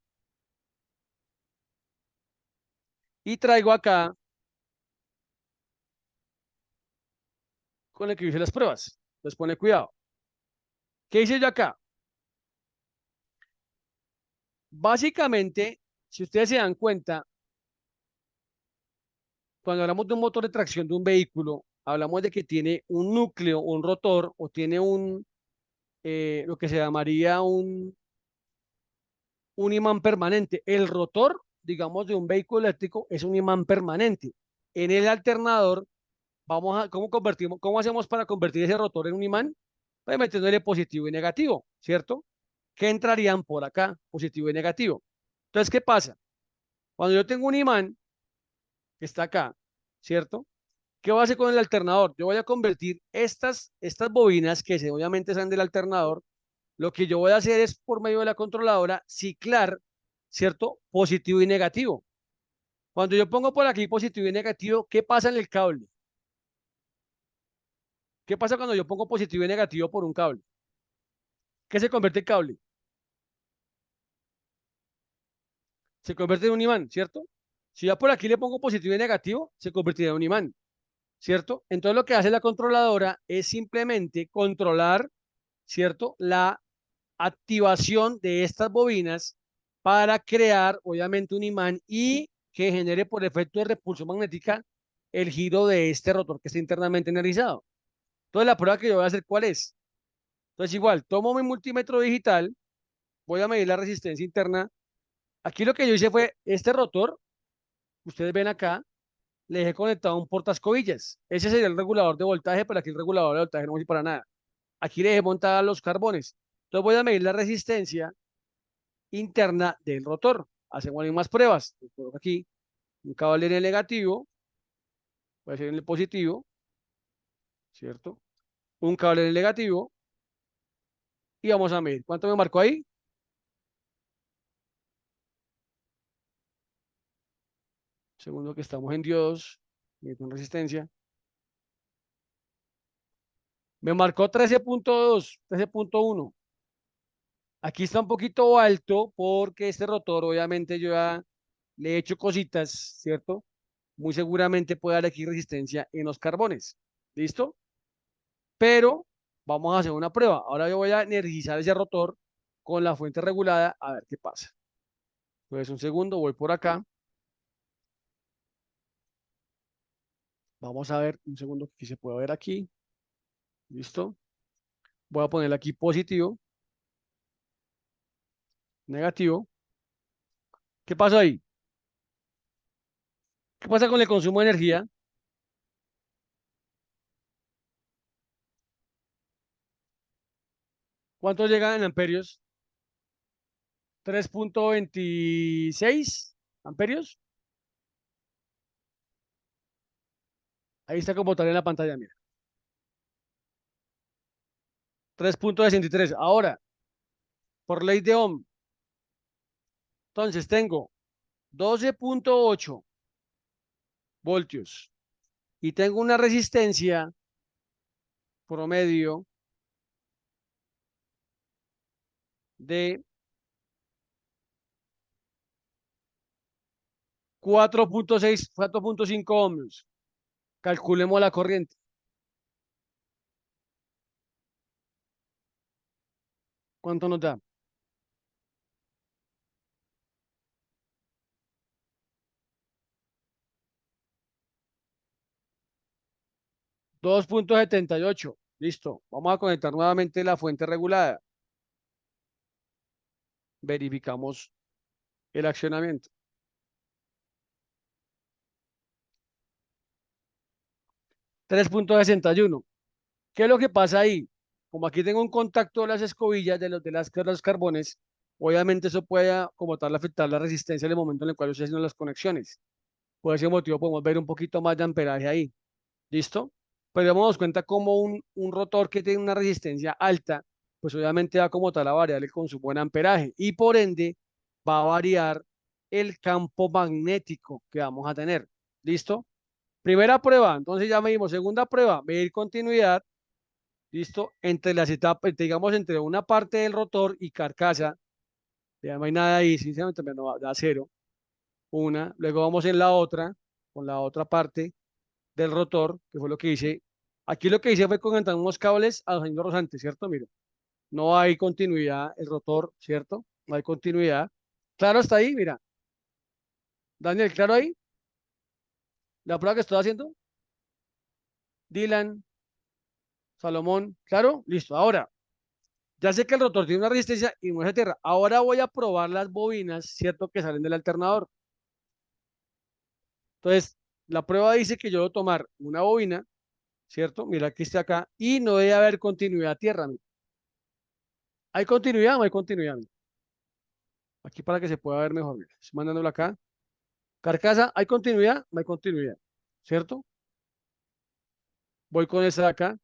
y traigo acá con el que hice las pruebas. Entonces pone cuidado. ¿Qué hice yo acá? Básicamente, si ustedes se dan cuenta, cuando hablamos de un motor de tracción de un vehículo, hablamos de que tiene un núcleo, un rotor, o tiene lo que se llamaría un imán permanente. El rotor, digamos, de un vehículo eléctrico es un imán permanente. En el alternador, ¿cómo hacemos para convertir ese rotor en un imán? Pues metiéndole positivo y negativo, ¿cierto? Que entrarían por acá, positivo y negativo. Entonces, ¿qué pasa? Cuando yo tengo un imán que está acá, ¿cierto? ¿Qué voy a hacer con el alternador? Yo voy a convertir estas bobinas obviamente salen del alternador. Lo que yo voy a hacer es, por medio de la controladora, ciclar, ¿cierto? Positivo y negativo. Cuando yo pongo por aquí positivo y negativo, ¿qué pasa en el cable? ¿Qué pasa cuando yo pongo positivo y negativo por un cable? ¿Qué se convierte en cable? Se convierte en un imán, ¿cierto? Si yo por aquí le pongo positivo y negativo, se convertirá en un imán, ¿cierto? Entonces lo que hace la controladora es simplemente controlar, ¿cierto? La activación de estas bobinas para crear, obviamente, un imán y que genere por efecto de repulsión magnética el giro de este rotor que está internamente energizado. Entonces, la prueba que yo voy a hacer, ¿cuál es? Entonces, igual, tomo mi multímetro digital, voy a medir la resistencia interna. Aquí lo que yo hice fue este rotor, ustedes ven acá, le dejé conectado un portascovillas. Ese sería el regulador de voltaje, pero aquí el regulador de voltaje no sirve para nada. Aquí le dejé montadas los carbones. Entonces voy a medir la resistencia interna del rotor. Hacemos las mismas pruebas. Coloco aquí un cable en el negativo, puede ser en el positivo, ¿cierto? Un cable en el negativo y vamos a medir. ¿Cuánto me marcó ahí? Segundo que estamos en diodos, con resistencia. Me marcó 13.2, 13.1. Aquí está un poquito alto porque este rotor, obviamente, yo ya le he hecho cositas, ¿cierto? Muy seguramente puede dar aquí resistencia en los carbones. ¿Listo? Pero vamos a hacer una prueba. Ahora yo voy a energizar ese rotor con la fuente regulada a ver qué pasa. Entonces, un segundo, voy por acá. Vamos a ver, un segundo, que se puede ver aquí. ¿Listo? Voy a ponerle aquí positivo, negativo. ¿Qué pasa ahí? ¿Qué pasa con el consumo de energía? ¿Cuánto llega en amperios? 3.26 amperios. Ahí está como tal en la pantalla, mira. 3.63. Ahora, por ley de Ohm, entonces tengo 12.8 voltios y tengo una resistencia promedio de 4.6, 4.5 ohmios. Calculemos la corriente. ¿Cuánto nos da? 2.78. Listo. Vamos a conectar nuevamente la fuente regulada. Verificamos el accionamiento. 3.61. ¿Qué es lo que pasa ahí? Como aquí tengo un contacto de las escobillas, de los carbones, obviamente eso puede como tal afectar la resistencia en el momento en el cual estoy haciendo las conexiones. Por ese motivo podemos ver un poquito más de amperaje ahí. ¿Listo? Pero damos cuenta como un rotor que tiene una resistencia alta, pues obviamente va como tal a variar el consumo en amperaje y por ende va a variar el campo magnético que vamos a tener. ¿Listo? Primera prueba, entonces ya medimos. Segunda prueba, medir continuidad. ¿Listo? Entre las etapas, digamos, entre una parte del rotor y carcasa, ya no hay nada ahí, sinceramente me da cero. Una, luego vamos en la otra, con la otra parte del rotor, que fue lo que hice. Aquí lo que hice fue conectar unos cables a los anillos rosantes, ¿cierto? Mira, no hay continuidad, el rotor, ¿cierto? No hay continuidad. Claro, está ahí, mira. Daniel, claro ahí, la prueba que estoy haciendo. Dylan, Salomón, claro, listo. Ahora, ya sé que el rotor tiene una resistencia y mueve tierra. Ahora voy a probar las bobinas, ¿cierto? Que salen del alternador. Entonces, la prueba dice que yo debo tomar una bobina, ¿cierto? Mira que está acá, y no debe haber continuidad a tierra. Mira. ¿Hay continuidad o no hay continuidad? Mira. Aquí para que se pueda ver mejor. Mira. Estoy mandándolo acá. Carcasa, ¿hay continuidad? No hay continuidad, ¿cierto? Voy con esa de acá.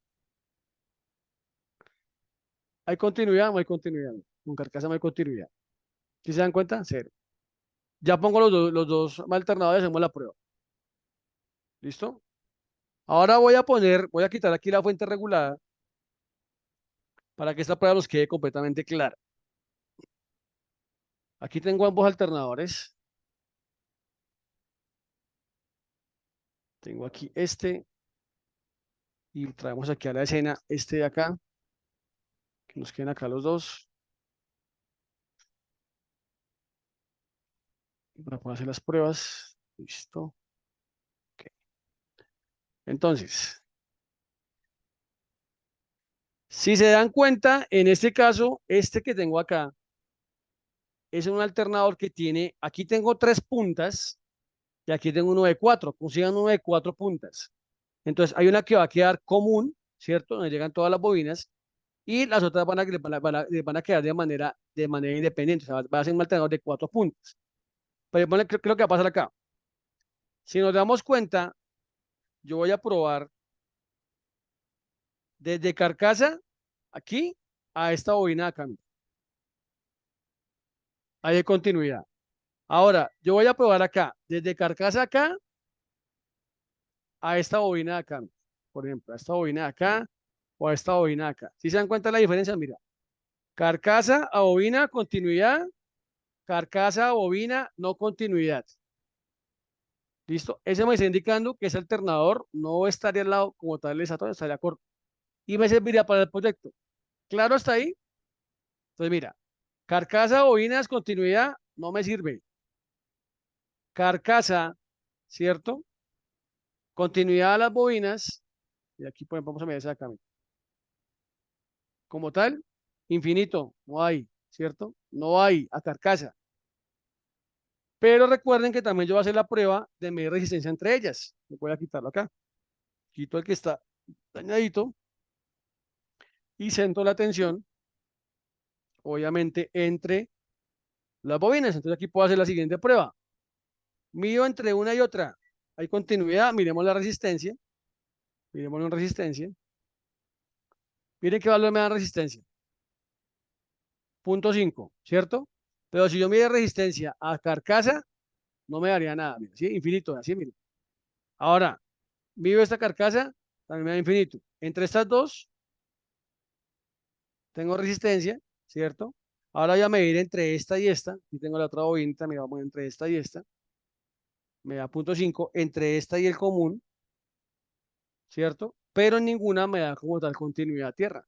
¿Hay continuidad? No hay continuidad. Con carcasa no hay continuidad. ¿Sí se dan cuenta? Cero. Ya pongo los dos alternadores y hacemos la prueba. ¿Listo? Ahora voy a quitar aquí la fuente regulada para que esta prueba nos quede completamente clara. Aquí tengo ambos alternadores. Tengo aquí este y traemos aquí a la escena este de acá, que nos queden acá los dos para poder hacer las pruebas. Listo. Ok. Entonces, si se dan cuenta, en este caso, este que tengo acá es un alternador que tiene, aquí tengo tres puntas y aquí tengo uno de cuatro. Consigan uno de cuatro puntas. Entonces, hay una que va a quedar común, ¿cierto? Donde llegan todas las bobinas y las otras van a quedar de manera independiente. O sea, va a ser un alternador de cuatro puntas. Pero creo que va a pasar acá. Si nos damos cuenta, yo voy a probar desde carcasa aquí a esta bobina de acá. Ahí hay continuidad. Ahora, yo voy a probar acá, desde carcasa acá a esta bobina de acá. Por ejemplo, a esta bobina de acá o a esta bobina de acá. ¿Sí se dan cuenta de la diferencia? Mira, carcasa a bobina, continuidad, carcasa a bobina, no continuidad. ¿Listo? Ese me está indicando que ese alternador no estaría al lado como tal de esa estaría corto. Y me serviría para el proyecto. ¿Claro hasta ahí? Entonces, mira, carcasa, bobinas, continuidad, no me sirve. Carcasa, ¿cierto? Continuidad a las bobinas, y aquí pues, vamos a medir exactamente. Como tal, infinito, no hay, ¿cierto? No hay a carcasa. Pero recuerden que también yo voy a hacer la prueba de medir resistencia entre ellas. Voy a quitarlo acá. Quito el que está dañadito y centro la tensión, obviamente, entre las bobinas. Entonces aquí puedo hacer la siguiente prueba. Mido entre una y otra. Hay continuidad, miremos la resistencia. Miremos la resistencia. Miren qué valor me da resistencia. 0.5, ¿cierto? Pero si yo mido resistencia a carcasa, no me daría nada. Mira, ¿sí? Infinito, así, miren. Ahora, mido esta carcasa, también me da infinito. Entre estas dos, tengo resistencia, ¿cierto? Ahora voy a medir entre esta y esta. Aquí tengo la otra bobina, mira, vamos entre esta y esta. Me da 0.5 entre esta y el común, ¿cierto? Pero en ninguna me da como tal continuidad a tierra.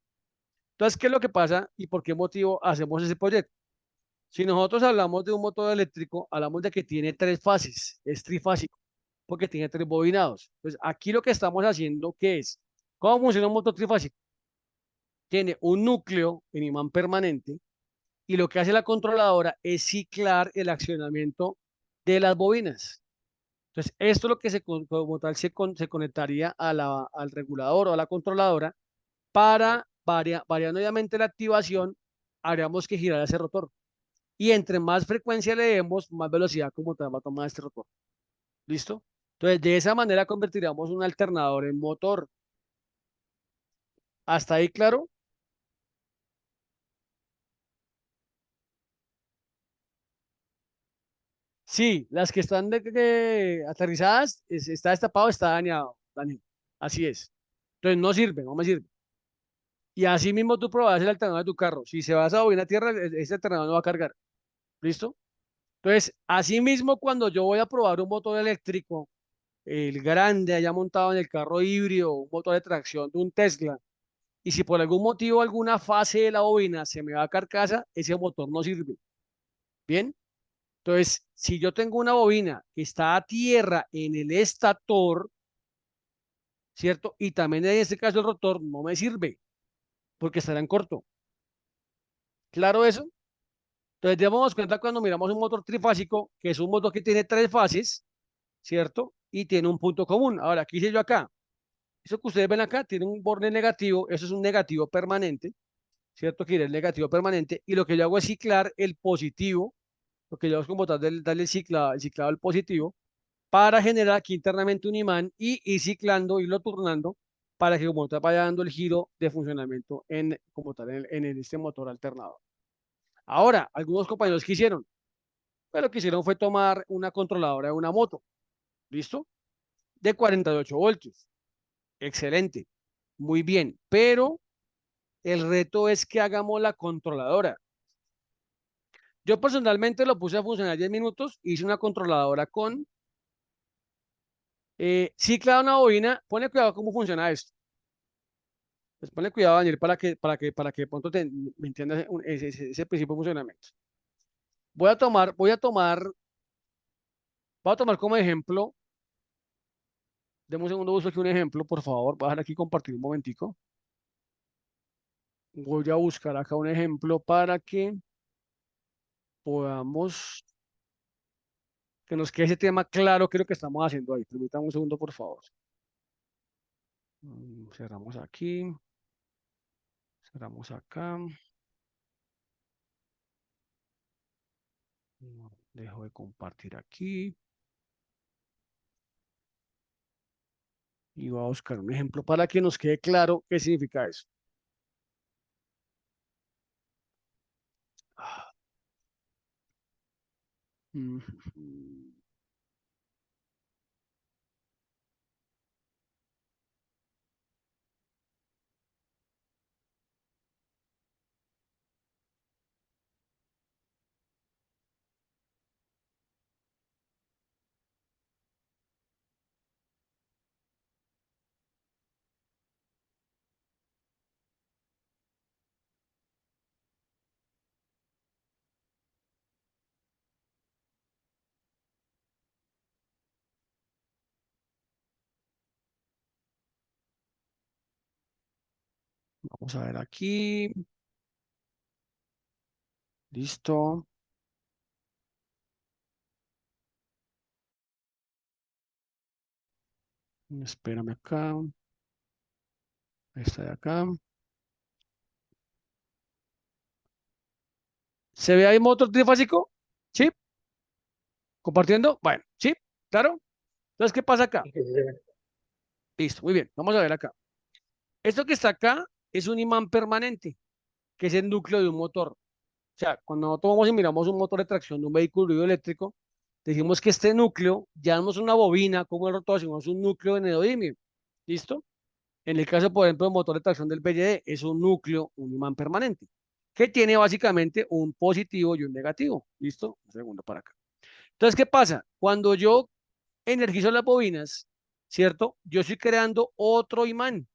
Entonces, ¿qué es lo que pasa y por qué motivo hacemos ese proyecto? Si nosotros hablamos de un motor eléctrico, hablamos de que tiene tres fases, es trifásico, porque tiene tres bobinados. Entonces, aquí lo que estamos haciendo, ¿qué es? ¿Cómo funciona un motor trifásico? Tiene un núcleo en imán permanente y lo que hace la controladora es ciclar el accionamiento de las bobinas. Entonces, esto es lo que como tal se conectaría al regulador o a la controladora variando obviamente la activación, haríamos que girar ese rotor. Y entre más frecuencia le demos, más velocidad como tal va a tomar este rotor. ¿Listo? Entonces, de esa manera convertiríamos un alternador en motor. ¿Hasta ahí claro? Sí, las que están aterrizadas, está destapado, está dañado, Daniel. Así es. Entonces no sirve, no me sirve. Y así mismo tú probas el alternador de tu carro. Si se va a esa bobina a tierra, ese alternador no va a cargar. ¿Listo? Entonces, así mismo cuando yo voy a probar un motor eléctrico, el grande allá montado en el carro híbrido, un motor de tracción de un Tesla, y si por algún motivo alguna fase de la bobina se me va a carcasa, ese motor no sirve. ¿Bien? Entonces, si yo tengo una bobina que está a tierra en el estator, ¿cierto? Y también en este caso el rotor no me sirve porque estará en corto. ¿Claro eso? Entonces, demos cuenta cuando miramos un motor trifásico, que es un motor que tiene tres fases, ¿cierto? Y tiene un punto común. Ahora, ¿qué hice yo acá? Eso que ustedes ven acá tiene un borde negativo, eso es un negativo permanente, ¿cierto? Que es el negativo permanente. Y lo que yo hago es ciclar el positivo, lo que yo hago es como darle el ciclado al positivo para generar aquí internamente un imán y ir ciclando, irlo turnando para que como tal vaya dando el giro de funcionamiento en, como tal, en este motor alternador. Ahora, algunos compañeros quisieron, pues lo que hicieron fue tomar una controladora de una moto, ¿listo? De 48 voltios. Excelente, muy bien, pero el reto es que hagamos la controladora. Yo personalmente lo puse a funcionar 10 minutos, hice una controladora con ciclado una bobina, pone cuidado cómo funciona esto. Pues ponle cuidado, Daniel, para que de pronto me entiendas ese principio de funcionamiento. Voy a tomar como ejemplo, deme un segundo, busco aquí un ejemplo, por favor, voy a dejar aquí compartir un momentico. Voy a buscar acá un ejemplo para que podamos, que nos quede ese tema claro, qué es lo que estamos haciendo ahí. Permítame un segundo, por favor. Cerramos aquí, cerramos acá. Dejo de compartir aquí y voy a buscar un ejemplo para que nos quede claro qué significa eso. Ah, mm, Vamos a ver aquí. Listo. Espérame acá. Esta de acá. ¿Se ve ahí motor trifásico? ¿Sí? ¿Compartiendo? Bueno, ¿sí? ¿Claro? Entonces, ¿qué pasa acá? Listo, muy bien. Vamos a ver acá. Esto que está acá es un imán permanente, que es el núcleo de un motor. O sea, cuando nosotros vamos y miramos un motor de tracción de un vehículo eléctrico, decimos que este núcleo ya no es una bobina como el rotor, sino es un núcleo de neodimio. ¿Listo? En el caso, por ejemplo, del motor de tracción del BYD, es un núcleo, un imán permanente, que tiene básicamente un positivo y un negativo. ¿Listo? Un segundo para acá. Entonces, ¿qué pasa? Cuando yo energizo las bobinas, ¿cierto? Yo estoy creando otro imán.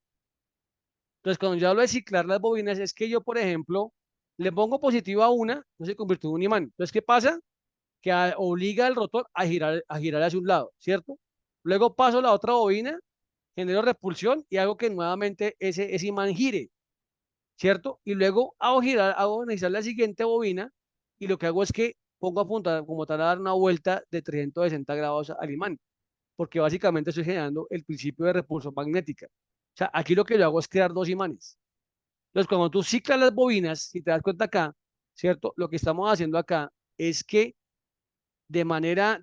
Entonces, cuando yo hablo de ciclar las bobinas, es que yo, por ejemplo, le pongo positivo a una, no se convirtió en un imán. Entonces, ¿qué pasa? Que obliga al rotor a girar hacia un lado, ¿cierto? Luego paso la otra bobina, genero repulsión y hago que nuevamente ese imán gire, ¿cierto? Y luego hago energizar la siguiente bobina y lo que hago es que pongo a punta, como tal, a dar una vuelta de 360 grados al imán, porque básicamente estoy generando el principio de repulsión magnética. O sea, aquí lo que yo hago es crear dos imanes. Entonces, cuando tú ciclas las bobinas, si te das cuenta acá, ¿cierto? Lo que estamos haciendo acá es que de manera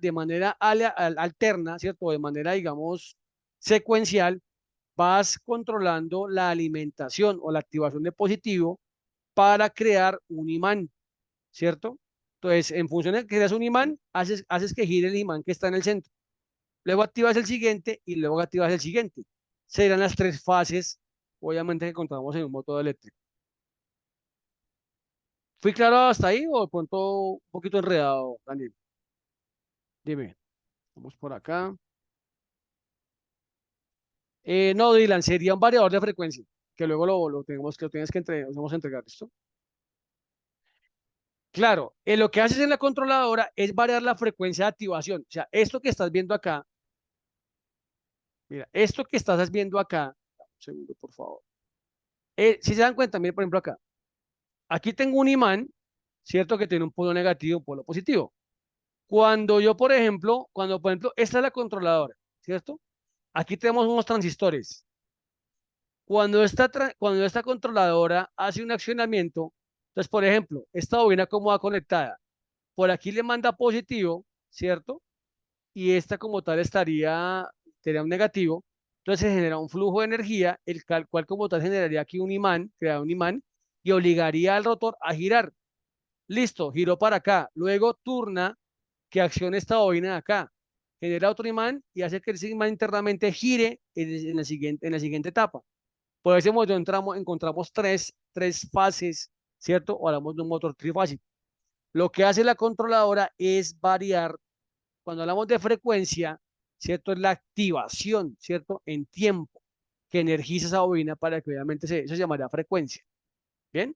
alterna, ¿cierto? De manera, digamos, secuencial, vas controlando la alimentación o la activación de positivo para crear un imán, ¿cierto? Entonces, en función de que creas un imán, haces que gire el imán que está en el centro. Luego activas el siguiente y luego activas el siguiente. Serán las tres fases, obviamente, que encontramos en un motor eléctrico. ¿Fui claro hasta ahí o de pronto un poquito enredado, Daniel? Dime, vamos por acá. No, Dylan, sería un variador de frecuencia, que luego lo tienes que lo tenemos que entregar, ¿listo? Claro, lo que haces en la controladora es variar la frecuencia de activación. O sea, esto que estás viendo acá, mira, esto que estás viendo acá, un segundo, por favor. Si se dan cuenta, miren, por ejemplo, acá. Aquí tengo un imán, ¿cierto? Que tiene un polo negativo y un polo positivo. Por ejemplo, esta es la controladora, ¿cierto? Aquí tenemos unos transistores. Cuando esta controladora hace un accionamiento, entonces, por ejemplo, esta bobina como va conectada, por aquí le manda positivo, ¿cierto? Y esta como tal tendría un negativo, entonces se genera un flujo de energía, cual como tal generaría aquí un imán, crea un imán, y obligaría al rotor a girar. Listo, giró para acá. Luego turna que accione esta bobina de acá. Genera otro imán y hace que ese imán internamente gire en la siguiente etapa. Por ese modo encontramos tres fases, ¿cierto? O hablamos de un motor trifásico. Lo que hace la controladora es variar, cuando hablamos de frecuencia, ¿cierto? Es la activación, ¿cierto? En tiempo, que energiza esa bobina para que obviamente eso se llamaría frecuencia. ¿Bien?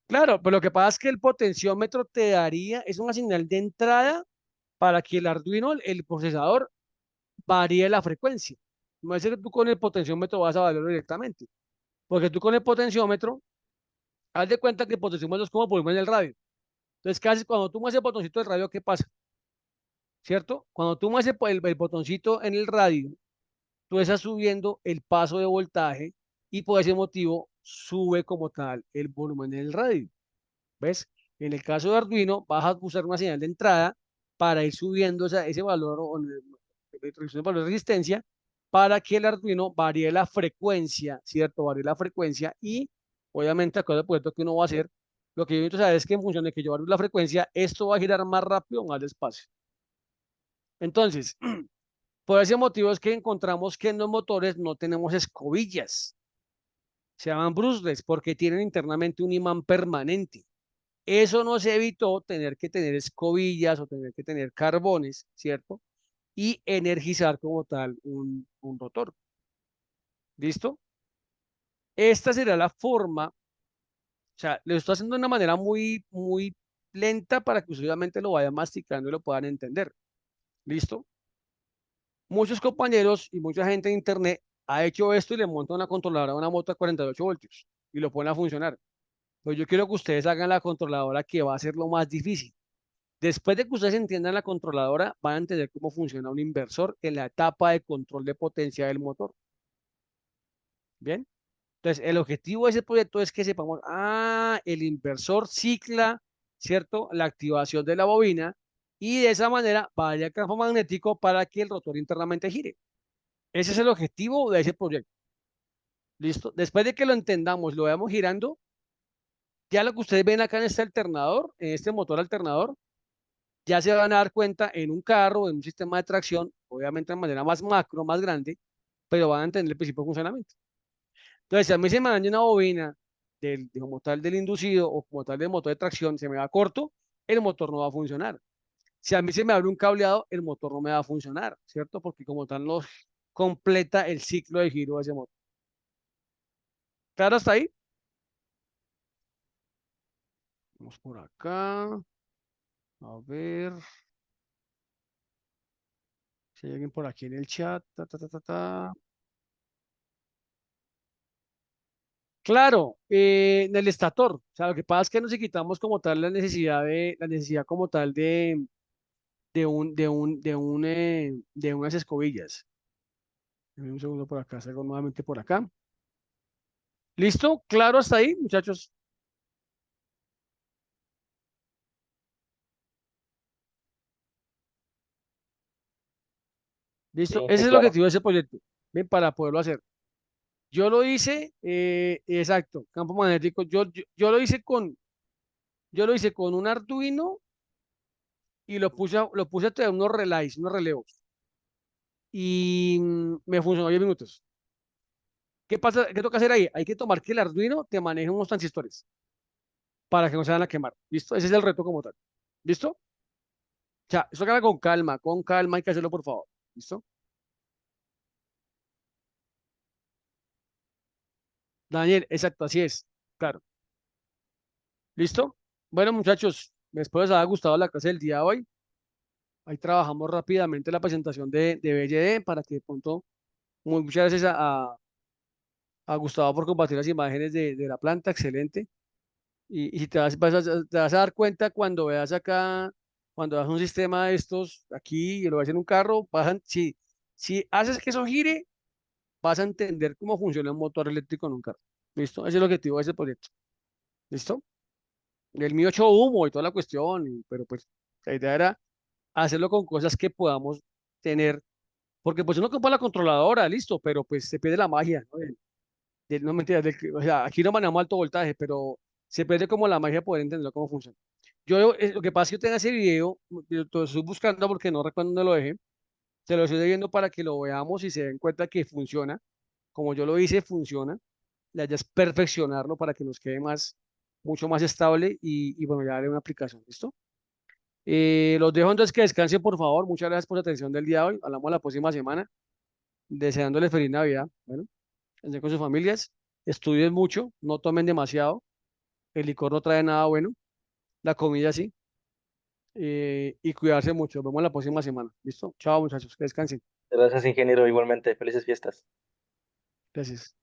Claro, pero lo que pasa es que el potenciómetro te daría, es una señal de entrada para que el Arduino, el procesador, varíe la frecuencia. No es que tú con el potenciómetro vas a variarlo directamente, porque tú con el potenciómetro, haz de cuenta que el potenciómetro es como volumen del radio. Entonces, casi cuando tú mueves el botoncito del radio, ¿qué pasa? ¿Cierto? Cuando tú mueves el botoncito en el radio, tú estás subiendo el paso de voltaje y por ese motivo sube como tal el volumen del radio. ¿Ves? En el caso de Arduino, vas a usar una señal de entrada para ir subiendo ese valor o el valor de resistencia para que el Arduino varíe la frecuencia, ¿cierto? Varíe la frecuencia y obviamente, acuerdo al proyecto que uno va a hacer, lo que yo necesito saber es que en función de que yo varíe la frecuencia, esto va a girar más rápido o más despacio. Entonces, por ese motivo es que encontramos que en los motores no tenemos escobillas, se llaman brushless porque tienen internamente un imán permanente. Eso nos evitó tener que tener escobillas o tener que tener carbones, ¿cierto? Y energizar como tal un rotor. ¿Listo? Esta será la forma, o sea, lo estoy haciendo de una manera muy, muy lenta para que obviamente lo vayan masticando y lo puedan entender. ¿Listo? Muchos compañeros y mucha gente en internet ha hecho esto y le monta una controladora a una moto a 48 voltios y lo ponen a funcionar. Pues yo quiero que ustedes hagan la controladora que va a ser lo más difícil. Después de que ustedes entiendan la controladora, van a entender cómo funciona un inversor en la etapa de control de potencia del motor. ¿Bien? Entonces, el objetivo de ese proyecto es que sepamos, el inversor cicla, ¿cierto? La activación de la bobina y de esa manera vaya el campo magnético para que el rotor internamente gire. Ese es el objetivo de ese proyecto. ¿Listo? Después de que lo entendamos, lo veamos girando, ya lo que ustedes ven acá en este alternador, en este motor alternador, ya se van a dar cuenta en un carro, en un sistema de tracción, obviamente de manera más macro, más grande, pero van a entender el principio de funcionamiento. Entonces, si a mí se me daña una bobina como tal del inducido o como tal del motor de tracción, se me va corto, el motor no va a funcionar. Si a mí se me abre un cableado, el motor no me va a funcionar, ¿cierto? Porque como tal no completa el ciclo de giro de ese motor. ¿Claro hasta ahí? Vamos por acá. A ver si hay alguien por aquí en el chat. Ta, ta, ta, ta, ta. Claro, en el estator. O sea, lo que pasa es que nos quitamos como tal la necesidad como tal de unas escobillas. Dame un segundo por acá, salgo nuevamente por acá. ¿Listo? ¿Claro hasta ahí, muchachos? ¿Listo? Sí, Ese muy es el claro. objetivo de ese proyecto. Bien, para poderlo hacer. Yo lo hice, exacto, campo magnético. Yo yo lo hice con un Arduino y lo puse a traer unos relays, unos relevos. Y me funcionó 10 minutos. ¿Qué pasa? ¿Qué toca hacer ahí? Hay que tomar que el Arduino te maneje unos transistores para que no se van a quemar. ¿Listo? Ese es el reto como tal. ¿Listo? O sea, eso haga con calma, hay que hacerlo por favor. ¿Listo? Daniel, exacto, así es. Claro. ¿Listo? Bueno, muchachos, espero les haya gustado la clase del día de hoy. Ahí trabajamos rápidamente la presentación de BLD para que de pronto, muchas gracias a Gustavo por compartir las imágenes de la planta, excelente. Y si te vas a dar cuenta cuando veas acá, cuando veas un sistema de estos aquí y lo ves en un carro, si haces que eso gire, vas a entender cómo funciona un motor eléctrico en un carro. ¿Listo? Ese es el objetivo de ese proyecto. ¿Listo? El mío echó humo y toda la cuestión, pero pues la idea era hacerlo con cosas que podamos tener, porque pues uno compra la controladora, listo, pero pues se pierde la magia, ¿no? No mentiras, o sea, aquí no manejamos alto voltaje, pero se pierde como la magia de poder entender cómo funciona. Lo que pasa es que yo tengo ese video, yo lo estoy buscando porque no recuerdo dónde lo dejé, se lo estoy viendo para que lo veamos y se den cuenta que funciona, como yo lo hice, funciona, la idea es perfeccionarlo para que nos quede mucho más estable y bueno, ya haré una aplicación, ¿listo? Los dejo entonces que descansen, por favor. Muchas gracias por la atención del día de hoy. Hablamos la próxima semana. Deseándoles feliz Navidad. Bueno, estén con sus familias. Estudien mucho. No tomen demasiado. El licor no trae nada bueno. La comida sí. Y cuidarse mucho. Nos vemos la próxima semana. ¿Listo? Chao, muchachos. Que descansen. Gracias, ingeniero, igualmente. Felices fiestas. Gracias.